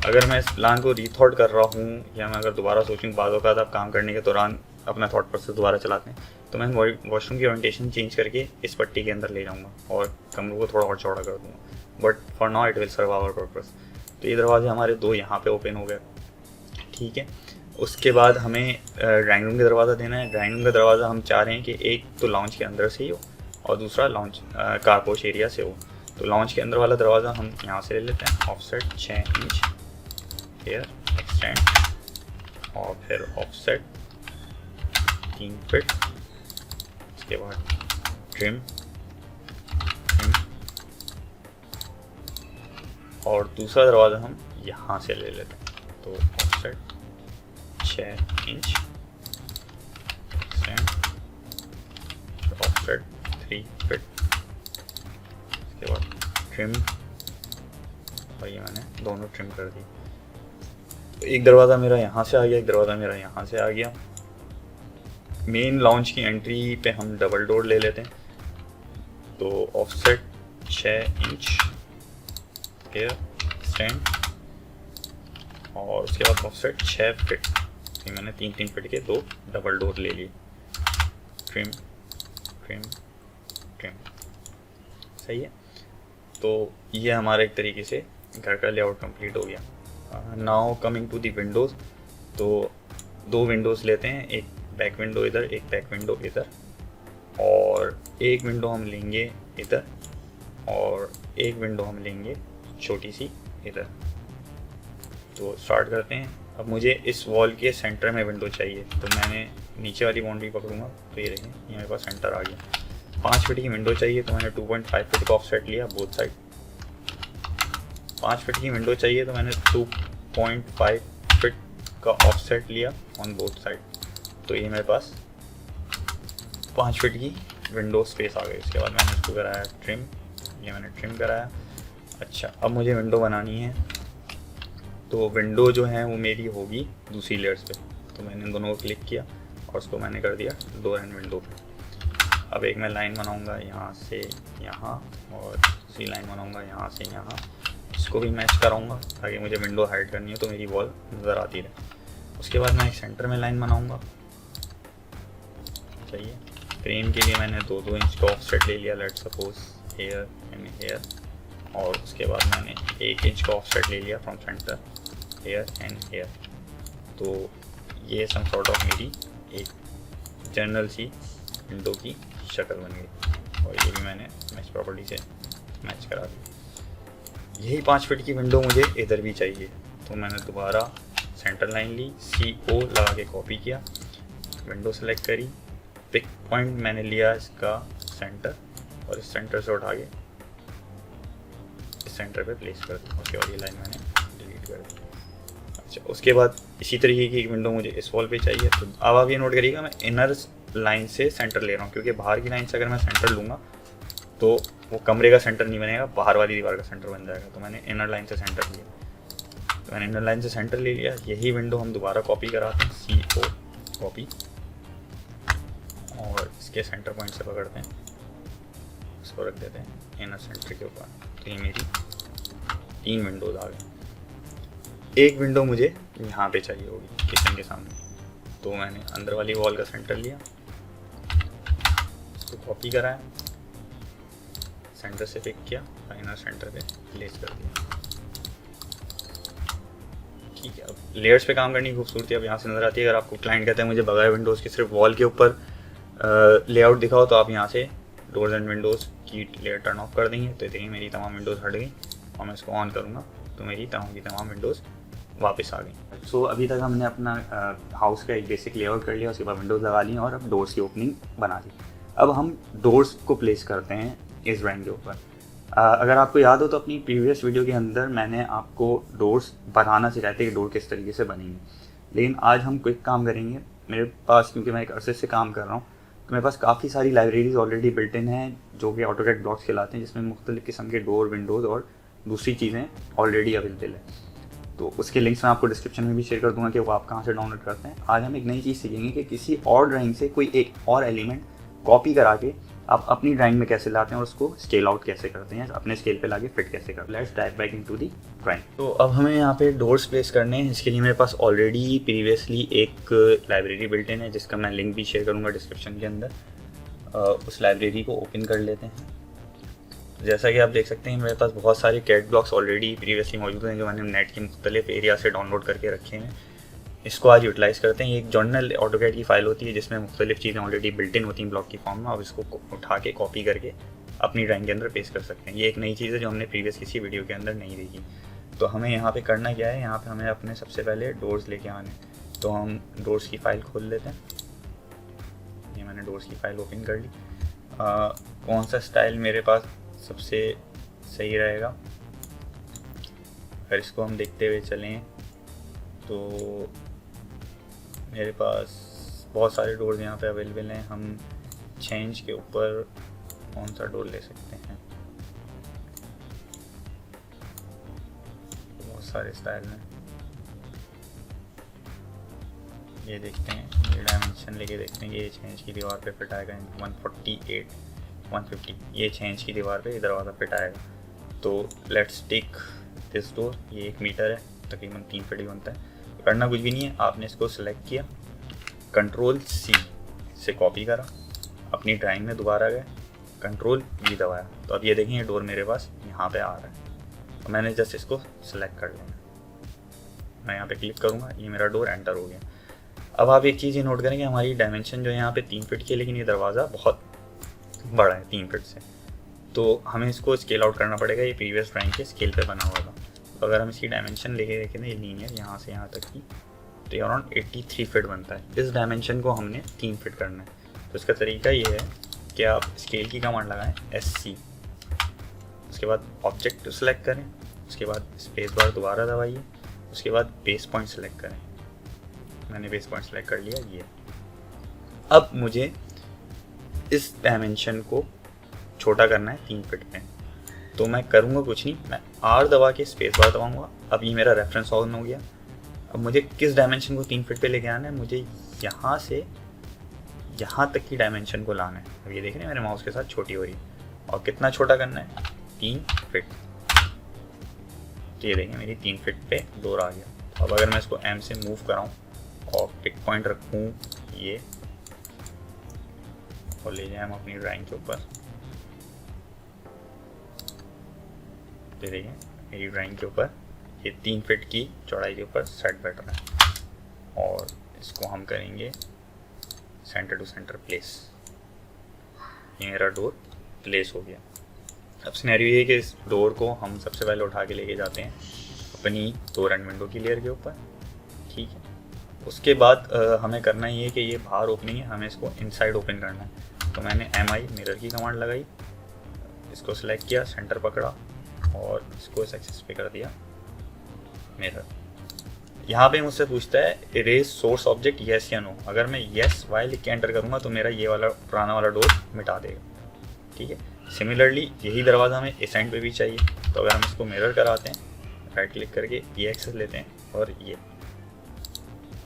अगर मैं इस प्लान को रीथॉट कर रहा हूँ या मैं अगर दोबारा सोचूँ, बाद औक़ात आप काम करने के दौरान अपना थॉट प्रोसेस दोबारा चलाते हैं, तो मैं वॉशरूम की ओरिएंटेशन चेंज करके इस पट्टी के अंदर ले जाऊँगा और कमरों को थोड़ा और चौड़ा कर दूँगा, but for now it will serve our purpose. तो ये दरवाजे हमारे 2 यहाँ पे ओपन हो गए, ठीक है। उसके बाद हमें ड्राइंग रूम का दरवाज़ा देना है। ड्राइंग रूम का दरवाज़ा हम चाह रहे हैं कि एक तो लॉन्च के अंदर से ही हो और दूसरा लॉन्च कारपोश एरिया से हो। तो लॉन्च के अंदर वाला दरवाज़ा हम यहाँ से ले लेते हैं। ऑफसेट 6 इंच, एयर एक्सटेंड और फिर ऑफसेट 3 फीट, उसके बाद ट्रिम और दूसरा दरवाज़ा हम यहाँ से ले लेते हैं। तो ऑफसेट 6 इंच, ऑफसेट 3 फीट, उसके बाद ट्रिम और ये मैंने दोनों ट्रिम कर दी। तो एक दरवाज़ा मेरा यहाँ से आ गया, एक दरवाज़ा मेरा यहाँ से आ गया। मेन लॉन्च की एंट्री पे हम डबल डोर ले लेते हैं। तो ऑफसेट 6 इंच, एयर स्टैंड और उसके बाद ऑफसेट 6 फीट। ये मैंने 3 फीट के 2 डबल डोर ले लिए। ट्रिम ट्रिम ट्रिम, सही है। तो ये हमारा एक तरीके से घर का लेआउट कंप्लीट हो गया। Now coming to the windows. तो 2 विंडोज़ लेते हैं, एक बैक विंडो इधर, एक बैक विंडो इधर, और एक विंडो हम लेंगे इधर और एक विंडो हम लेंगे छोटी सी इधर। तो स्टार्ट करते हैं। अब मुझे इस वॉल के सेंटर में विंडो चाहिए, तो मैंने नीचे वाली बाउंड्री पकड़ूंगा। तो ये देखें, ये मेरे पास सेंटर आ गया। 5 फीट की विंडो चाहिए, तो मैंने 2.5 फीट का ऑफसेट लिया बोथ साइड। 5 फीट की विंडो चाहिए, तो मैंने 2.5 फीट का ऑफसेट लिया ऑन बोथ साइड। तो ये मेरे पास 5 फीट की विंडो स्पेस आ गई। उसके बाद मैंने इसको कराया ट्रिम, ये मैंने ट्रिम कराया। अच्छा, अब मुझे विंडो बनानी है। तो विंडो जो है वो मेरी होगी दूसरी लेयर्स पे। तो मैंने इन दोनों को क्लिक किया और उसको मैंने कर दिया डोर एंड विंडो पे। अब एक मैं लाइन बनाऊंगा यहाँ से यहाँ और दूसरी लाइन बनाऊंगा यहाँ से यहाँ। इसको भी मैच कराऊंगा ताकि मुझे विंडो हाइड करनी है तो मेरी वॉल नज़र आती रहे। उसके बाद मैं एक सेंटर में लाइन बनाऊंगा, चाहिए। फ्रेम के लिए मैंने 2-2 इंच का ऑफसेट ले लिया, let's suppose here and here. और उसके बाद मैंने 1 इंच का ऑफसेट ले लिया from centre, here and here. तो ये सम सॉर्ट ऑफ मेरी एक जनरल सी विंडो की शक्ल बन गई। और ये भी मैंने मैच प्रॉपर्टी से मैच करा दी। यही 5 फीट की विंडो मुझे इधर भी चाहिए। तो मैंने दोबारा सेंटर लाइन ली, CO लगा के कॉपी किया, विंडो सेलेक्ट करी, पिक पॉइंट मैंने लिया इसका सेंटर और इस सेंटर से उठा के इस सेंटर पे प्लेस कर दी। उसके बाद ये लाइन मैंने डिलीट कर दी। अच्छा, उसके बाद इसी तरीके की एक विंडो मुझे इस वॉल पे चाहिए। तो अब आप ये नोट करिएगा, मैं इनर लाइन से सेंटर ले रहा हूँ, क्योंकि बाहर की लाइन से अगर मैं सेंटर लूँगा तो वो कमरे का सेंटर नहीं बनेगा, बाहर वाली दीवार का सेंटर बन जाएगा। तो मैंने इनर लाइन से सेंटर लिया। तो मैंने इनर लाइन से सेंटर ले लिया। यही विंडो हम दोबारा कॉपी कराते हैं, CO कॉपी, और इसके सेंटर पॉइंट से पकड़ते हैं, इसको रख देते हैं इनर सेंटर के ऊपर। तो ये मेरी 3 विंडोज़ आ गई। एक विंडो मुझे यहाँ पे चाहिए होगी किचन के सामने। तो मैंने अंदर वाली वॉल का सेंटर लिया, इसको कॉपी कराया, सेंटर से पिक किया, इनर सेंटर पे प्लेस कर दिया। ठीक है, अब लेयर्स पे काम करने की खूबसूरती अब यहाँ से नज़र आती है। अगर आपको क्लाइंट कहते हैं मुझे बगैर विंडोज़ के सिर्फ वॉल के ऊपर लेआउट दिखाओ, तो आप यहाँ से डोर्स एंड विंडोज़ की लेयर टर्न ऑफ कर देंगे। तो देखिए मेरी तमाम विंडोज़ हट गई और मैं इसको ऑन करूँगा तो मेरी तमाम की तमाम विंडोज़ वापस आ गई। सो अभी तक हमने अपना हाउस का एक बेसिक लेआउट कर लिया, उसके बाद विंडोज़ लगा ली और अब डोर्स की ओपनिंग बना दी। अब हम डोर्स को प्लेस करते हैं इस ड्राइंग के ऊपर। अगर आपको याद हो तो अपनी प्रीवियस वीडियो के अंदर मैंने आपको डोर्स बनाना सिखाए थे कि डोर किस तरीके से बनेंगे, लेकिन आज हम क्विक काम करेंगे। मेरे पास, क्योंकि मैं एक अरसे से काम कर रहा हूँ, तो मेरे पास काफ़ी सारी लाइब्रेरीज ऑलरेडी बिल्ट इन हैं जो कि ऑटोकैड ब्लॉक्स कहलाते हैं, जिसमें मुख्तलिफ़ किस्म के डोर, विंडोज़ और दूसरी चीज़ें ऑलरेडी अवेलेबल है। तो उसके लिंक्स मैं आपको डिस्क्रिप्शन में भी शेयर कर दूंगा कि वो आप कहाँ से डाउनलोड करते हैं। आज हम एक नई चीज़ सीखेंगे कि किसी और ड्राइंग से कोई एक और एलिमेंट कॉपी करा के आप अपनी ड्राइंग में कैसे लाते हैं और उसको स्केल आउट कैसे करते हैं, अपने स्केल पे लाके फिट कैसे करते हैं। Let's dive back into the drawing. तो अब हमें यहाँ पे डोर्स प्लेस करने हैं। इसके लिए मेरे पास ऑलरेडी प्रीवियसली एक लाइब्रेरी बिल्ट इन है जिसका मैं लिंक भी शेयर करूँगा डिस्क्रिप्शन के अंदर। उस लाइब्रेरी को ओपन कर लेते हैं। जैसा कि आप देख सकते हैं मेरे पास बहुत सारे कैड ब्लॉक्स ऑलरेडी प्रीवियसली मौजूद हैं जो मैंने नेट के मुख्तलिफ एरिया से डाउनलोड करके रखे हैं। इसको आज यूटिलाइज़ करते हैं। ये एक जर्नल ऑटोकैड की फ़ाइल होती है जिसमें मुख्तलिफ चीज़ें ऑलरेडी बिल्ट इन होती हैं ब्लॉक की फॉर्म में। आप इसको उठा के कॉपी करके अपनी ड्राइंग के अंदर पेस्ट कर सकते हैं। ये एक नई चीज़ है जो हमने प्रीवियस किसी वीडियो के अंदर नहीं देखी। तो हमें यहाँ पर करना क्या है, यहाँ पर हमें अपने सबसे पहले डोर्स लेके आने। तो हम डोर्स की फ़ाइल खोल लेते हैं। ये मैंने डोर्स की फ़ाइल ओपन कर ली। कौन सा स्टाइल मेरे पास सबसे सही रहेगा, अगर इसको हम देखते हुए चलें तो मेरे पास बहुत सारे डोर्स यहाँ पे अवेलेबल हैं। हम चेंज के ऊपर कौन सा डोर ले सकते हैं, बहुत सारे स्टाइल हैं। ये देखते हैं, ये डायमेंशन लेके देखते हैं कि ये चेंज की दीवार पे फिट आएगा। 148 150 ये चेंज की दीवार पे दरवाज़ा फिट आएगा। तो लेट्स टेक दिस डोर। ये 1 मीटर है, तकरीबन 3 फीट ही बनता है। करना कुछ भी नहीं है, आपने इसको सिलेक्ट किया, Ctrl+C से कॉपी करा, अपनी ड्राइंग में दोबारा गए, Ctrl+V दबाया। तो अब ये देखें ये डोर मेरे पास यहाँ पे आ रहा है। तो मैंने जस्ट इसको सिलेक्ट कर लिया, मैं यहाँ पे क्लिक करूँगा, ये मेरा डोर एंटर हो गया। अब आप एक चीज़ ये नोट करेंगे, हमारी डायमेंशन जो है यहाँ पे 3 फीट की है, लेकिन ये दरवाज़ा बहुत बड़ा है 3 फीट से। तो हमें इसको स्केल आउट करना पड़ेगा। ये प्रीवियस ड्राइंग के स्केल पे बना हुआ था। तो अगर हम इसकी डायमेंशन लेके देखें ना, ये लीनियर यहाँ से यहाँ तक की, तो ये अराउंड 83 फीट बनता है। इस डायमेंशन को हमने 3 फीट करना है। तो इसका तरीका ये है कि आप स्केल की कमांड लगाएं SC, उसके बाद ऑब्जेक्ट सेलेक्ट करें, उसके बाद स्पेस बार दोबारा दबाइए, उसके बाद बेस पॉइंट सेलेक्ट करें। मैंने बेस पॉइंट सेलेक्ट कर लिया। ये अब मुझे इस डायमेंशन को छोटा करना है 3 फीट पे। तो मैं करूँगा कुछ नहीं, मैं R दबा के स्पेस बार दबाऊँगा। अब ये मेरा रेफरेंस ऑन हो गया। अब मुझे किस डायमेंशन को 3 फीट पे लेके आना है, मुझे यहाँ से यहाँ तक की डायमेंशन को लाना है। अब ये देख रहे हैं मेरे माउस के साथ छोटी हो रही है। और कितना छोटा करना है, 3 फीट। तो ये देखें मेरी 3 फीट पे डोर आ गया। अब अगर मैं इसको M से मूव कराऊँ और पिक पॉइंट रखूँ ये, और ले जाए हम अपनी ड्राइंग के ऊपर, तो देखिए मेरी ड्राइंग के ऊपर ये 3 फीट की चौड़ाई के ऊपर सेट बैठ रहा है। और इसको हम करेंगे सेंटर टू सेंटर प्लेस। ये मेरा डोर प्लेस हो गया। अब सिनेरियो ये है कि इस डोर को हम सबसे पहले उठा के लेके जाते हैं अपनी डोर एंड विंडो की लेयर के ऊपर। ठीक है, उसके बाद हमें करना ये है कि ये बाहर ओपनिंग है, हमें इसको इनसाइड ओपन करना है। तो मैंने MI मिरर की कमांड लगाई, इसको सिलेक्ट किया, सेंटर पकड़ा और इसको इस एक्सिस पे कर दिया मिरर। यहाँ पे मुझसे पूछता है इरेज सोर्स ऑब्जेक्ट येस या नो। अगर मैं येस वाई लिख के एंटर करूँगा तो मेरा ये वाला पुराना वाला डोर मिटा देगा। ठीक है, सिमिलरली यही दरवाज़ा हमें इस एंड पे भी चाहिए। तो अगर हम इसको मिरर कराते हैं, राइट क्लिक करके ये एक्सेस लेते हैं और ये,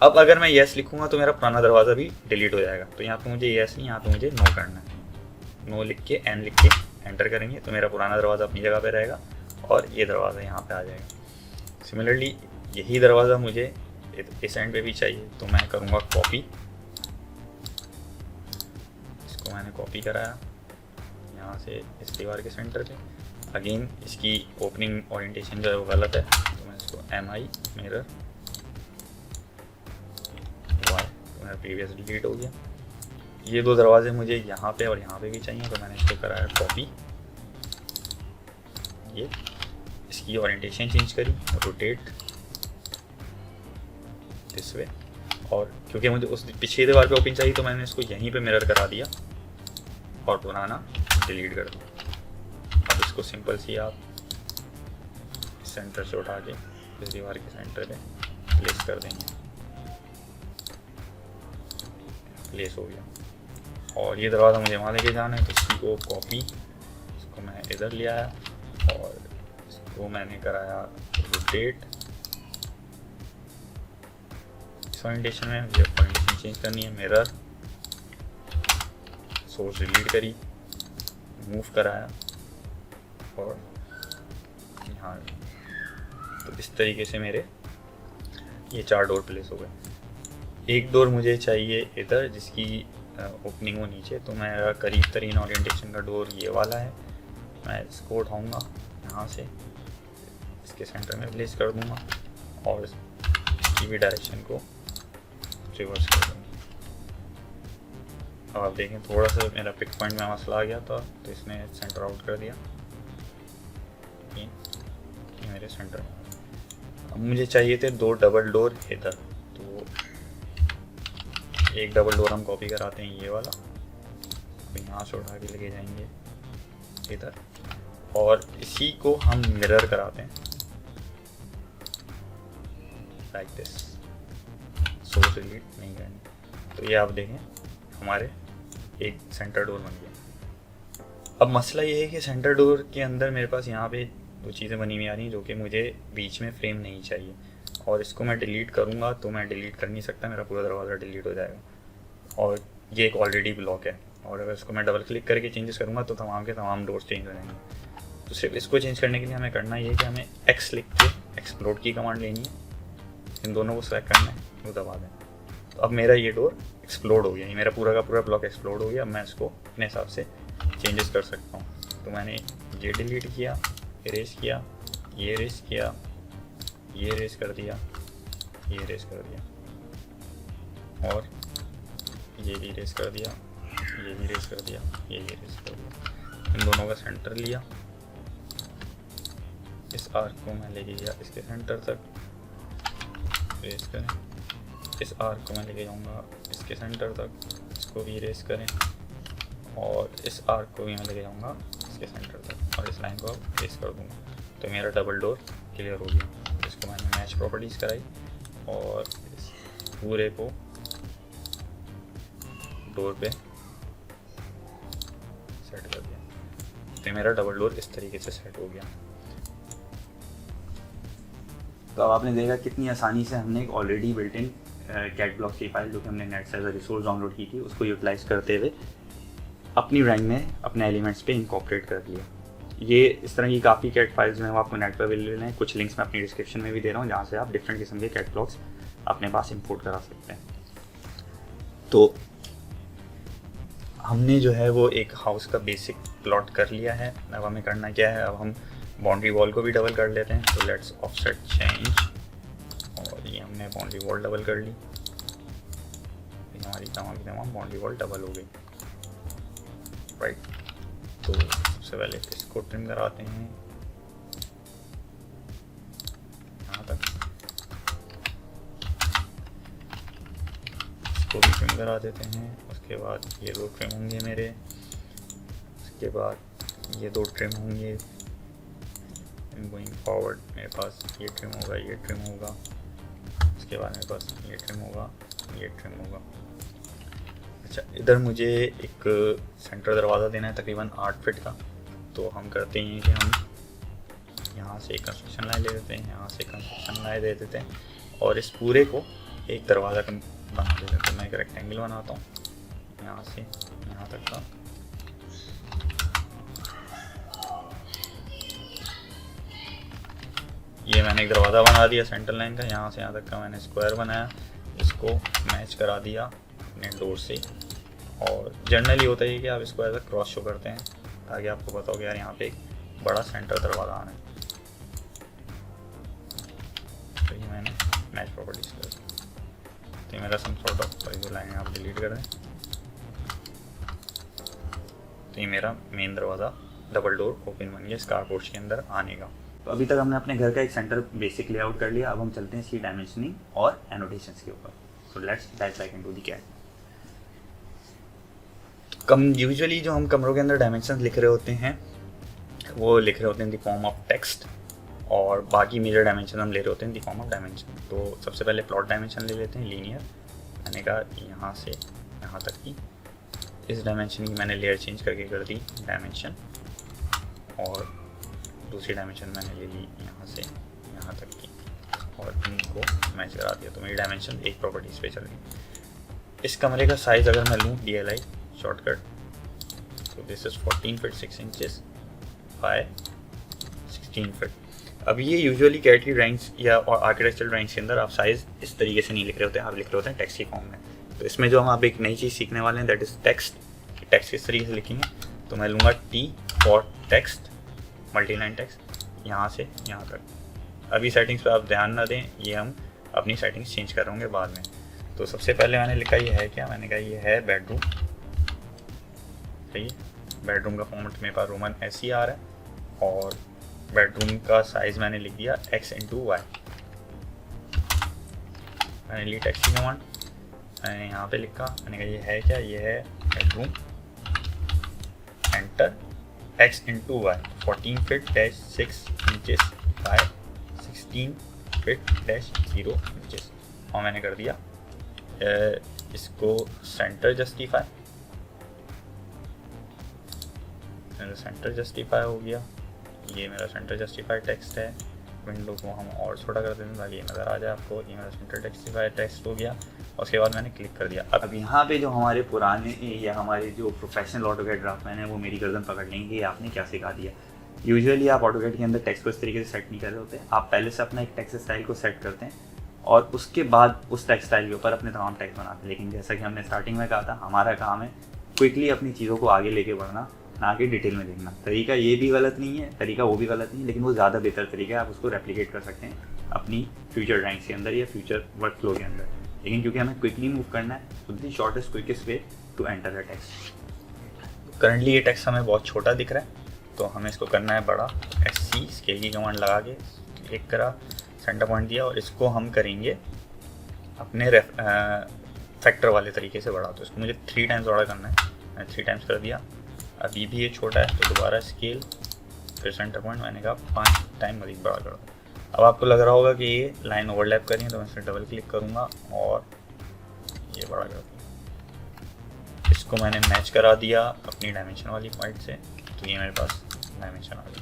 अब अगर मैं येस लिखूँगा तो मेरा पुराना दरवाज़ा भी डिलीट हो जाएगा। तो यहाँ पे मुझे येस नहीं, यहाँ पे मुझे नो करना है। नो लिख के एन लिख के एंटर करेंगे तो मेरा पुराना दरवाज़ा अपनी जगह पे रहेगा और ये दरवाज़ा यहाँ पे आ जाएगा। सिमिलरली यही दरवाज़ा मुझे इस एंड पे भी चाहिए। तो मैं करूँगा कॉपी, इसको मैंने कॉपी कराया, यहाँ से इस दीवार के सेंटर पे। अगेन इसकी ओपनिंग ओरिएंटेशन जो है वो गलत है, तो मैं इसको MI मिरर Y, तो मेरा प्रीवियस डिलीट हो गया। ये दो दरवाजे मुझे यहाँ पे और यहाँ पे भी चाहिए, तो मैंने इसको कराया कॉपी। ये इसकी ओरिएंटेशन चेंज करी, रोटेट दिस वे, और क्योंकि मुझे उस पिछली दीवार पे ओपन चाहिए तो मैंने इसको यहीं पे मिरर करा दिया और पुराना डिलीट कर दिया। अब इसको सिंपल सी आप सेंटर से उठा के इस दीवार के सेंटर पे प्लेस कर देंगे, प्लेस हो गया। और ये दरवाज़ा मुझे वहाँ लेके जाना है, तो इसकी को कॉपी, इसको मैं इधर ले आया और इसको मैंने कराया रोटेट। इस ओरिएंटेशन में मुझे ओरिएंटेशन चेंज करनी है, मिरर, सोर्स डिलीट करी, मूव कराया और यहाँ। तो इस तरीके से मेरे ये 4 डोर प्लेस हो गए। एक डोर मुझे चाहिए इधर जिसकी ओपनिंग हो नीचे, तो मेरा करीब तरीन ओरिएंटेशन का डोर ये वाला है। मैं इसको उठाऊँगा यहाँ से, इसके सेंटर में प्लेस कर दूँगा और इसकी भी डायरेक्शन को रिवर्स कर दूँगा। अब आप देखें थोड़ा सा मेरा पिक पॉइंट में मसला आ गया था, तो इसने सेंटर आउट कर दिया। ये मेरे सेंटर। अब मुझे चाहिए थे 2 डबल डोर इधर, तो एक डबल डोर हम कॉपी कराते हैं, ये वाला, तो यहाँ से उठा के लेके जाएंगे इधर, और इसी को हम मिरर कराते हैं लाइक दिस। सोर्स डिलीट नहीं करनी। तो ये आप देखें हमारे एक सेंटर डोर बन गया। अब मसला ये है कि सेंटर डोर के अंदर मेरे पास यहाँ पे 2 चीज़ें बनी हुई आ रही हैं जो कि मुझे बीच में फ्रेम नहीं चाहिए, और इसको मैं डिलीट करूँगा तो मैं डिलीट कर नहीं सकता, मेरा पूरा दरवाज़ा डिलीट हो जाएगा। और ये एक ऑलरेडी ब्लॉक है, और अगर इसको मैं डबल क्लिक करके चेंजेस करूँगा तो तमाम के तमाम डोर्स चेंज हो जाएंगे। तो सिर्फ इसको चेंज करने के लिए हमें करना ये है कि हमें X लिख के एक्सप्लोड की कमांड लेनी है, इन दोनों को सेलेक्ट करना है, वो दबा दें। तो अब मेरा ये डोर एक्सप्लोड हो गया, ये मेरा पूरा का पूरा ब्लॉक एक्सप्लोड हो गया। अब मैं इसको अपने हिसाब से चेंजेस कर सकता हूँ। तो मैंने ये डिलीट किया, इरेज किया, ये इरेज किया, ये इरेज कर दिया, ये इरेज कर दिया, और ये भी इरेज कर दिया, ये भी इरेज कर दिया, ये भी इरेज कर दिया। इन दोनों का सेंटर लिया, इस आर्क को मैं लेके गया इसके सेंटर तक, इरेज करें। इस आर्क को मैं लेके जाऊँगा इसके सेंटर तक, इसको भी इरेज करें, और इस आर्क को भी मैं लेके जाऊँगा इसके सेंटर तक, और इस लाइन को इरेज कर दूँगा। तो मेरा डबल डोर क्लियर हो गया। इसको मैंने मैच प्रॉपर्टीज़ कराई और इस पूरे को डोर पे सेट कर दिया। तो मेरा डबल डोर इस तरीके से सेट हो गया। तो अब आपने देखा कितनी आसानी से हमने एक already built in CAD block की फाइल जो कि हमने नेट से एज अ रिसोर्स डाउनलोड की थी उसको यूटिलाइज करते हुए अपनी ड्राइंग में अपने एलिमेंट्स पे इंकॉर्पोरेट कर लिया। ये इस तरह की काफ़ी कैट फाइल्स जो हैं वो आपको नेट पर अवेलेबल हैं। कुछ लिंक्स मैं अपनी डिस्क्रिप्शन में भी दे रहा हूँ जहाँ से आप डिफरेंट किस्म के कैट ब्लॉक्स अपने पास इंपोर्ट करा सकते हैं। तो हमने जो है वो एक हाउस का बेसिक प्लॉट कर लिया है। अब हमें करना क्या है, अब हम बाउंड्री वॉल को भी डबल कर लेते हैं। तो लेट्स ऑफसेट चेंज, और ये हमने बाउंड्री वॉल डबल कर ली, हमारी तमाम बाउंड्री वॉल डबल हो गई, राइट। तो सबसे पहले इसको ट्रिम कराते हैं यहाँ तक, इसको भी ट्रिम करा देते हैं। उसके बाद ये 2 ट्रिम होंगे मेरे, उसके बाद ये 2 ट्रिम होंगे। गोइंग फॉरवर्ड मेरे पास ये ट्रिम होगा, ये ट्रिम होगा, उसके बाद मेरे पास ये ट्रिम होगा, ये ट्रिम होगा। अच्छा, इधर मुझे एक सेंटर दरवाज़ा देना है तकरीबन 8 फीट का। तो हम करते हैं कि हम यहाँ से एक कंस्ट्रक्शन लाइन ले देते हैं, यहाँ से कंस्ट्रक्शन लाइन दे देते हैं, और इस पूरे को एक दरवाज़ा बना देते हैं। तो मैं एक रेक्टेंगल बनाता हूँ यहाँ से यहाँ तक का, ये मैंने एक दरवाज़ा बना दिया सेंटर लाइन का। यहाँ से यहाँ तक का मैंने स्क्वायर बनाया, इसको मैच करा दिया अपने डोर से। और जनरली होता है कि आप स्क्वायर तक क्रॉस शो करते हैं ताकि आपको पता हो कि यार यहाँ पे एक बड़ा सेंटर दरवाज़ा आना है। तो ये मैंने मैच प्रॉपर्टीज कर दी। तो ये मेरा सम सॉर्ट ऑफ जो लाइन आप डिलीट कर दें। तो ये मेरा मेन दरवाज़ा डबल डोर ओपन बन गया इस कारपोर्ट के अंदर आने का। तो अभी तक हमने अपने घर का एक सेंटर बेसिक लेआउट कर लिया। अब हम चलते हैं इसकी डायमेंशनिंग और एनोटेशंस के ऊपर। So let's dive back into the CAD. Usually जो हम कमरों के अंदर डायमेंशंस लिख रहे होते हैं वो लिख रहे होते हैं in the form of text, और बाकी मेजर डायमेंशन हम ले रहे होते हैं in the form of dimension. तो सबसे पहले प्लॉट डायमेंशन ले लेते हैं लीनियर। मैंने कहा यहाँ से यहाँ तक की इस डायमेंशन की मैंने लेयर चेंज करके कर दी डायमेंशन, और दूसरी डायमेंशन मैंने ले ली यहाँ से यहाँ तक की और इनको मैच करा दिया। तो मेरी डायमेंशन एक प्रॉपर्टीज़ पे चल गई। इस कमरे का साइज़ अगर मैं लूँ DLI शॉर्टकट, तो this is 14 feet 6 inches bye 16 feet. अब ये यूजुअली कैड की ड्राइंग्स या और आर्किटेक्चरल ड्राइंग्स के अंदर आप साइज़ इस तरीके से नहीं लिख रहे होते हैं, आप लिख रहे होते हैं टेक्स्ट की फॉर्म में। तो इसमें जो हम आप एक नई चीज़ सीखने वाले हैं दैट इज़ टेक्स्ट। टेक्स्ट किस तरीके से लिखेंगे, तो मैं लूँगा T for text, multiline text यहाँ से यहाँ तक। अभी सेटिंग्स पे आप ध्यान ना दें, ये हम अपनी सेटिंग्स चेंज कर होंगे बाद में। तो सबसे पहले मैंने लिखा ये है क्या, मैंने कहा ये है बेडरूम। सही है, बेडरूम का फॉर्मेट मेरे पास रोमन SE आ रहा है, और बेडरूम का साइज़ मैंने लिख दिया X×Y। मैंने ली टेक्स्ट की कमांड, मैंने यहाँ पे लिखा, मैंने कहा ये है क्या, ये है bedroom, enter, X×Y 14 feet dash 6 inches bye 16 feet dash 0 inches. और मैंने कर दिया इसको सेंटर जस्टिफाई, सेंटर जस्टिफाई हो गया। ये मेरा सेंटर जस्टिफाई टेक्स्ट है। विंडो को हम और छोटा कर देते हैं ताकि ये नज़र आ जाए आपको। ये मेरा सेंटर जस्टिफाई टेक्स्ट हो गया। उसके बाद मैंने क्लिक कर दिया। अब यहाँ पे जो हमारे पुराने या हमारे जो प्रोफेशनल ऑटोकैड ड्राफ्टमैन है वो मेरी गर्दन पकड़ लेंगे, ये आपने क्या सिखा दिया। यूजुअली आप ऑटोकैड के अंदर टेक्स्ट को इस तरीके से सेट नहीं कर रहे होते। आप पहले से अपना एक टेक्स्ट स्टाइल को सेट करते हैं और उसके बाद उस टेक्स्ट स्टाइल के ऊपर अपने तमाम टेक्स्ट बनाते हैं। लेकिन जैसा कि हमने स्टार्टिंग में कहा था, हमारा काम है क्विकली अपनी चीज़ों को आगे लेके बढ़ना, ना कि डिटेल में देखना। तरीका ये भी गलत नहीं है, तरीका वो भी गलत नहीं है, लेकिन वो ज़्यादा बेहतर तरीका है। आप उसको रेप्लिकेट कर सकते हैं अपनी फ्यूचर ड्राइंग्स के अंदर या फ्यूचर वर्क फ्लो के अंदर। लेकिन क्योंकि हमें क्विकली मूव करना है, तो the shortest quickest way to enter the text. Currently ये टेक्स्ट हमें बहुत छोटा दिख रहा है, तो हमें इसको करना है बड़ा। SC स्केल की कमांड लगा के क्लिक करा, सेंटर पॉइंट दिया, और इसको हम करेंगे अपने फैक्टर वाले तरीके से बड़ा। तो इसको मुझे 3 टाइम्स बड़ा करना है, मैंने 3 टाइम्स कर दिया। अभी भी ये छोटा है, तो दोबारा स्केल, फिर सेंटर पॉइंट, मैंने कहा 5 टाइम मजीद बड़ा कर दो। अब आपको लग रहा होगा कि ये लाइन ओवरलैप कर रही है, तो मैं इस पर डबल क्लिक करूँगा और ये बड़ा कर दूँगा। इसको मैंने मैच करा दिया अपनी डायमेंशन वाली पॉइंट से, तो ये मेरे पास डायमेंशन आ गई।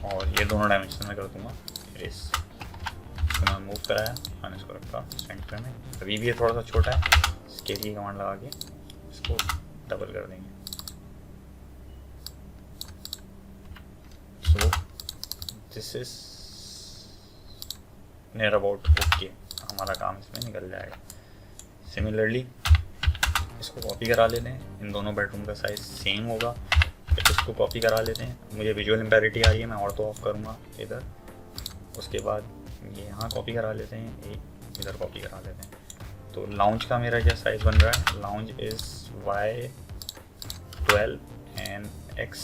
और ये दोनों डायमेंशन में कर दूँगा इसको मैं मूव कराया, मैंने इसको रखा सेंटर में। अभी भी ये थोड़ा सा छोटा है, स्केल की कमांड लगा के इसको डबल कर देंगे। So this is near about okay, हमारा काम इसमें निकल जाएगा। सिमिलरली इसको कॉपी करा लेते हैं, इन दोनों बेडरूम का साइज सेम होगा। इसको कॉपी करा लेते हैं, मुझे विजुअल इम्पेरिटी आ रही है, मैं और तो ऑफ करूँगा इधर। उसके बाद ये यहाँ कॉपी करा लेते हैं, एक इधर कॉपी करा लेते हैं। तो लाउंज का मेरा क्या साइज़ बन रहा है, lounge is Y12 and X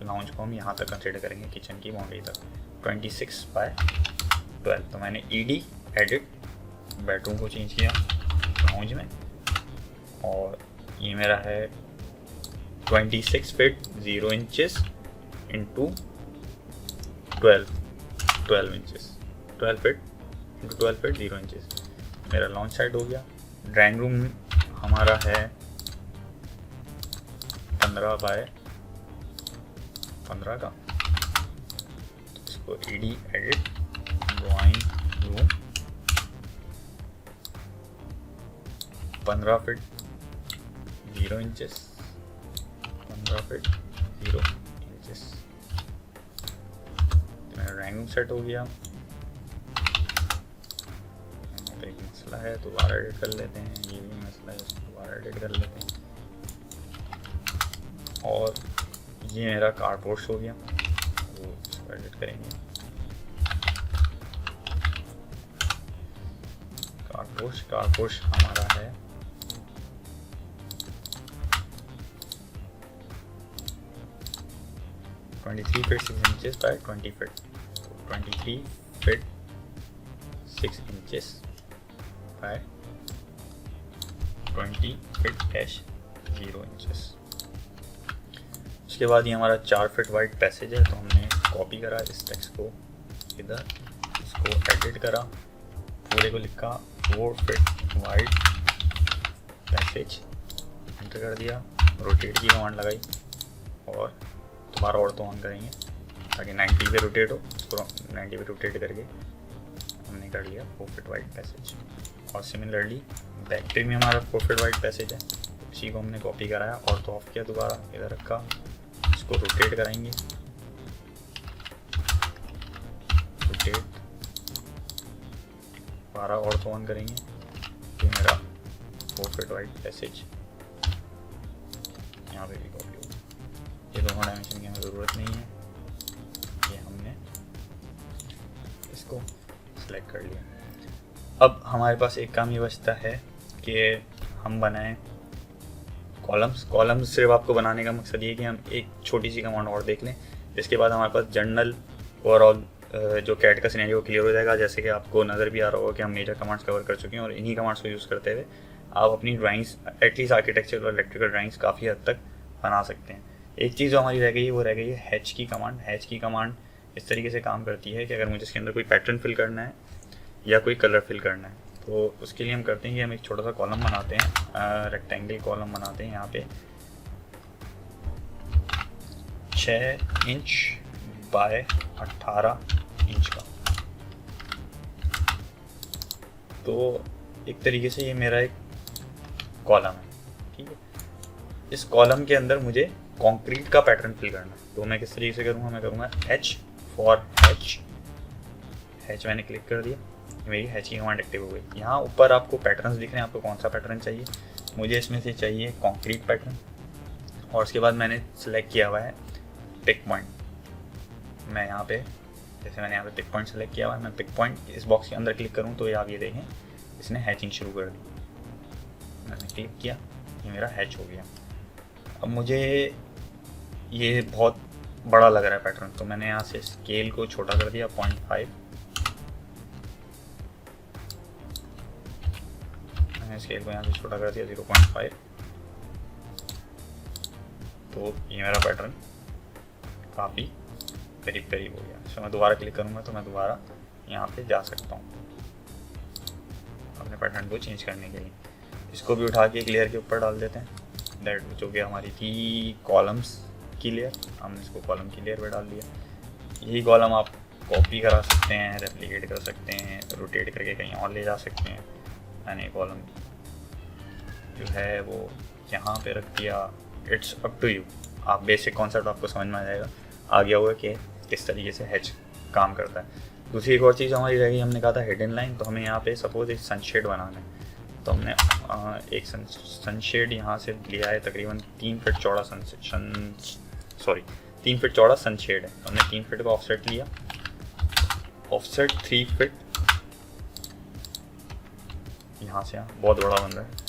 lounge को हम यहाँ तक कंसिडर करेंगे, किचन की बाउंड्री तक 26/12। तो मैंने ED एडिट बेडरूम को चेंज किया लाउंज में, और ये मेरा है 26 feet 0 inches into 12 inches, 12 feet into 12 feet 0 inches मेरा लॉन्च साइड हो गया। ड्राइंग रूम हमारा है 15/15 का, तो इसको ED edit drawing room 15 feet 0 inches, 15 feet 0 inches. तो मेरा ड्राइंग रूम सेट हो गया। एक मसला है, दोबारा एडिट कर लेते हैं। ये भी मसला है, दोबारा एडिट कर लेते हैं। और ये मेरा कार्ड पोस्ट हो गया, तो इसको एडिट करेंगे। कार्ड पोस्ट हमारा है 23 feet 6 inches by 20 feet, तो 23 feet 6 inches by 20 feet dash 0 inches। उसके बाद ये हमारा 4 फीट वाइड पैसेज है, तो हमने कॉपी करा इस टेक्स्ट को इधर, इसको एडिट करा, पूरे को लिखा 4 फीट वाइड पैसेज, एंटर कर दिया, रोटेट की कमांड लगाई और दोबारा और तो ऑन करेंगे ताकि 90 पे रोटेट हो। इसको 90 पे रोटेट करके हमने कर लिया 4 फीट वाइड पैसेज। और सिमिलरली बैक पे में हमारा 4 फीट वाइड पैसेज है, इसी को हमने कॉपी कराया और तो ऑफ किया, दोबारा इधर रखा, इसको रोटेट कराएंगे, रोटेट, दोबारा और तो ऑन करेंगे, ये मेरा 4 फीट वाइड पैसेज यहाँ पे भी कॉपी होगा। ये दोनों डायमेंशन की हमें ज़रूरत नहीं है, ये हमने इसको सिलेक्ट कर लिया। अब हमारे पास एक काम ये बचता है कि हम बनाएं कॉलम्स सिर्फ आपको बनाने का मकसद ये है कि हम एक छोटी सी कमांड और देख लें, इसके बाद हमारे पास जनरल ओवरऑल जो कैट का सिनेरियो क्लियर हो जाएगा। जैसे कि आपको नज़र भी आ रहा होगा कि हम मेजर कमांड्स कवर कर चुके हैं और इन्हीं कमांड्स को यूज़ करते हुए आप अपनी ड्राइंग्स, एटलीस्ट आर्किटेक्चर और इलेक्ट्रिकल ड्राइंग्स काफ़ी हद तक बना सकते हैं। एक चीज़ जो हमारी रह गई है वो रह गई है हैच की कमांड। हैच की कमांड इस तरीके से काम करती है कि अगर मुझे इसके अंदर कोई पैटर्न फिल करना है या कोई कलर फिल करना है, तो उसके लिए हम करते हैं कि हम एक छोटा सा कॉलम बनाते हैं, रेक्टेंगल कॉलम बनाते हैं यहाँ पे 6 इंच बाय 18 इंच का। तो एक तरीके से ये मेरा एक कॉलम है, ठीक है। इस कॉलम के अंदर मुझे कंक्रीट का पैटर्न फिल करना है, तो मैं किस तरीके से करूँगा, मैं करूँगा H फॉर हैच मैंने क्लिक कर दिया, मेरी हैच की कमांड एक्टिव हो गई। यहाँ ऊपर आपको पैटर्न्स दिख रहे हैं, आपको कौन सा पैटर्न चाहिए, मुझे इसमें से चाहिए कंक्रीट पैटर्न। और उसके बाद मैंने सेलेक्ट किया हुआ है पिक पॉइंट। मैं यहाँ पे जैसे मैंने यहाँ पे पिक पॉइंट सेलेक्ट किया हुआ है, मैं पिक पॉइंट इस बॉक्स के अंदर क्लिक करूँ तो ये आप ये देखें इसने हैचिंग शुरू कर दी। मैंने क्लिक किया, ये मेरा हैच हो गया। अब मुझे ये बहुत बड़ा लग रहा है पैटर्न, तो मैंने यहाँ से स्केल को छोटा कर दिया 0.5। मैंने स्केल को यहाँ से छोटा कर दिया 0.5। तो ये मेरा पैटर्न काफ़ी करीब करीब हो गया। तो मैं दोबारा क्लिक करूँगा तो मैं दोबारा यहाँ पे जा सकता हूँ अपने पैटर्न को चेंज करने के लिए। इसको भी उठा के एक लेयर के ऊपर डाल देते हैं, दैट जो कि हमारी थी कॉलम्स की लेयर, हमने इसको कॉलम की लेयर पे डाल दिया। यही कॉलम आप कॉपी करा सकते हैं, रेप्लिकेट कर सकते हैं, रोटेट करके कहीं और ले जा सकते हैं। मैंने कॉलम जो है वो यहाँ पे रख दिया। इट्स अप टू यू, आप बेसिक कॉन्सेप्ट आपको समझ में आ जाएगा, आ गया होगा कि किस तरीके से हैच काम करता है। दूसरी एक और चीज़ हमारी रह गई, हमने कहा था हिडन लाइन। तो हमें यहाँ पे सपोज एक सनशेड बनाना है, तो हमने एक सनशेड यहाँ से लिया है, तकरीबन 3 फीट चौड़ा 3 फीट चौड़ा सनशेड है। हमने 3 फीट का ऑफसेट लिया, ऑफसेट 3 फीट यहाँ से, यहाँ बहुत बड़ा बन रहा है।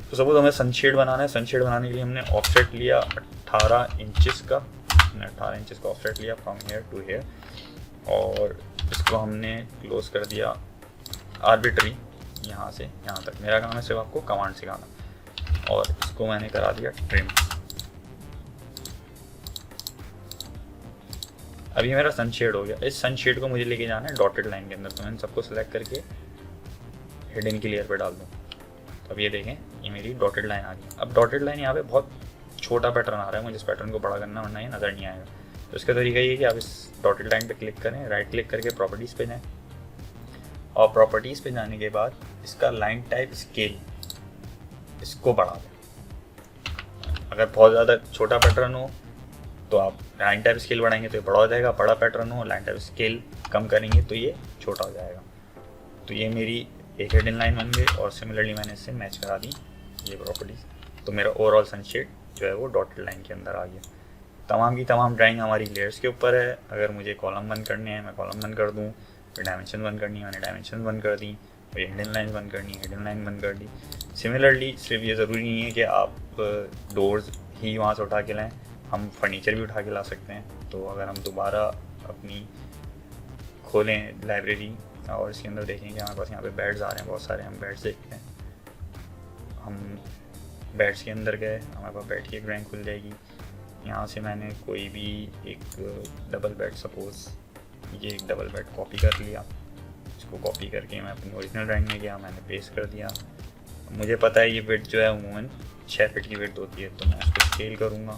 तो सपोज हमें सनशेड बनाना है, सनशेड बनाने के लिए हमने ऑफसेट लिया 18 इंचेस का, हमने 18 इंचेस का ऑफसेट लिया फ्रॉम हेयर टू हेयर, और इसको हमने क्लोज कर दिया आर्बिट्री यहाँ से यहाँ तक। मेरा काम है सिर्फ आपको कमांड सिखाना, और इसको मैंने करा दिया ट्रिम। अभी मेरा सनशेड हो गया। इस सनशेड को मुझे लेके जाना है डॉटेड लाइन के अंदर, तो मैंने सबको सेलेक्ट करके हिडन की लेयर पे डाल दूँ। तो अब ये देखें, ये मेरी डॉटेड लाइन आ गई। अब डॉटेड लाइन यहाँ पे बहुत छोटा पैटर्न आ रहा है, मुझे इस पैटर्न को बड़ा करना, वरना ये नज़र नहीं आएगा। तो इसका तरीका ये है कि आप इस डॉटेड लाइन पे क्लिक करें, राइट क्लिक करके प्रॉपर्टीज़ पे जाएं, और प्रॉपर्टीज़ पे जाने के बाद इसका लाइन टाइप स्केल, इसको बढ़ा दें। अगर बहुत ज़्यादा छोटा पैटर्न हो तो आप लाइन टाइप स्केल बढ़ाएंगे तो ये बड़ा हो जाएगा, बड़ा पैटर्न हो लाइन टाइप स्केल कम करेंगे तो ये छोटा हो जाएगा। तो ये मेरी एक हिडन लाइन बन गई, और सिमिलरली मैंने इससे मैच करा दी ये प्रॉपर्टीज़। तो मेरा ओवरऑल सनशेड जो है वो डॉटेड लाइन के अंदर आ गया। तमाम की तमाम ड्राइंग हमारी लेयर्स के ऊपर है। अगर मुझे कॉलम बंद करने हैं मैं कॉलम बंद कर दूँ, फिर डायमेंशन बंद करनी है मैंने डायमेंशन बंद कर दी, फिर हिडन लाइन बंद करनी है हिडन लाइन बंद कर दी। सिमिलरली सिर्फ ये ज़रूरी नहीं है कि आप डोर्स ही वहाँ से उठा के लाएँ, हम फर्नीचर भी उठा के ला सकते हैं। तो अगर हम दोबारा अपनी खोलें लाइब्रेरी और इसके अंदर देखें कि हमारे पास यहाँ पे बेड्स आ रहे हैं बहुत सारे, हम बेड्स देखते हैं। हम बेड्स के अंदर गए, हमारे पास बेड की एक ड्राइंग खुल जाएगी। यहाँ से मैंने कोई भी एक डबल बेड, सपोज़ ये एक डबल बेड कॉपी कर लिया, इसको कॉपी करके मैं अपनी ओरिजिनल ड्राइंग में गया, मैंने पेस्ट कर दिया। मुझे पता है ये विड्थ जो है अमूमन 6 फीट की विड्थ होती है, तो मैं इसको स्केल करूँगा,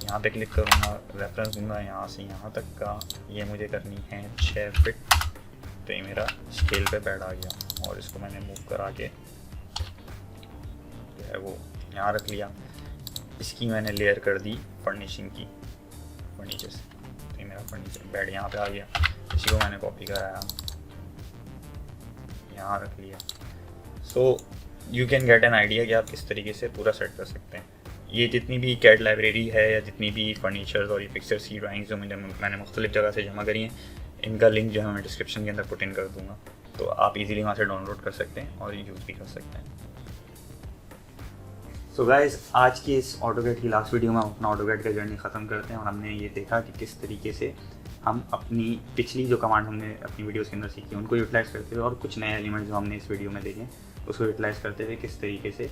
यहाँ पे क्लिक करूँगा, रेफरेंस दूँगा यहाँ से यहाँ तक का, ये मुझे करनी है 6 फीट। तो ये मेरा स्केल पे बेड आ गया और इसको मैंने मूव करा के जो है वो यहाँ रख लिया। इसकी मैंने लेयर कर दी फर्निशिंग की, फर्नीचर से, तो ये मेरा फर्नीचर बेड यहाँ पे आ गया। इसी को मैंने कॉपी कराया, यहाँ रख लिया। So you can get an idea कि आप किस तरीके से पूरा सेट कर सकते हैं। ये जितनी भी कैड लाइब्रेरी है या जितनी भी फर्नीचर्स और ये पिक्चर्स की ड्राइंग्स जो मैंने मुख्तलिफ जगह से जमा करी हैं, इनका लिंक जो है मैं डिस्क्रिप्शन के अंदर पुट इन कर दूँगा, तो आप इजीली वहाँ से डाउनलोड कर सकते हैं और यूज़ भी कर सकते हैं। सो गाइस, आज की इस ऑटोकैड की लास्ट वीडियो में हम अपना ऑटोकैड का जर्नी ख़त्म करते हैं और हमने ये देखा कि किस तरीके से हम अपनी पिछली जो कमांड हमने अपनी वीडियोस के अंदर सीखी उनको यूटिलाइज़ करते हुए और कुछ नए एलिमेंट जो हमने इस वीडियो में देखे उसको यूटिलाइज़ करते हुए किस तरीके से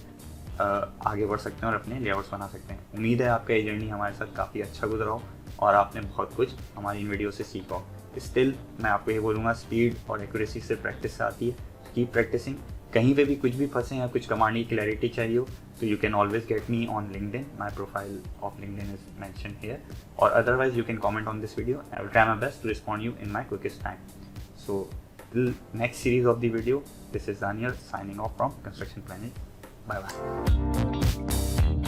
आगे बढ़ सकते हैं और अपने लेआउट्स बना सकते हैं। उम्मीद है आपका ये जर्नी हमारे साथ काफ़ी अच्छा गुजरा हो और आपने बहुत कुछ हमारी इन वीडियो से सीखा हो। स्टिल मैं आपको ये बोलूँगा, स्पीड और एक्यूरेसी से प्रैक्टिस से आती है। Keep practising. कहीं पे भी कुछ भी फंसे या कुछ कमांड की क्लैरिटी चाहिए हो तो you can always get me on LinkedIn. My profile of LinkedIn is mention here, or otherwise you can comment on this video. I will try my best to respond you in my quickest time. So till next series of the video, this is Daniel signing off from Construction Planning. Bye bye.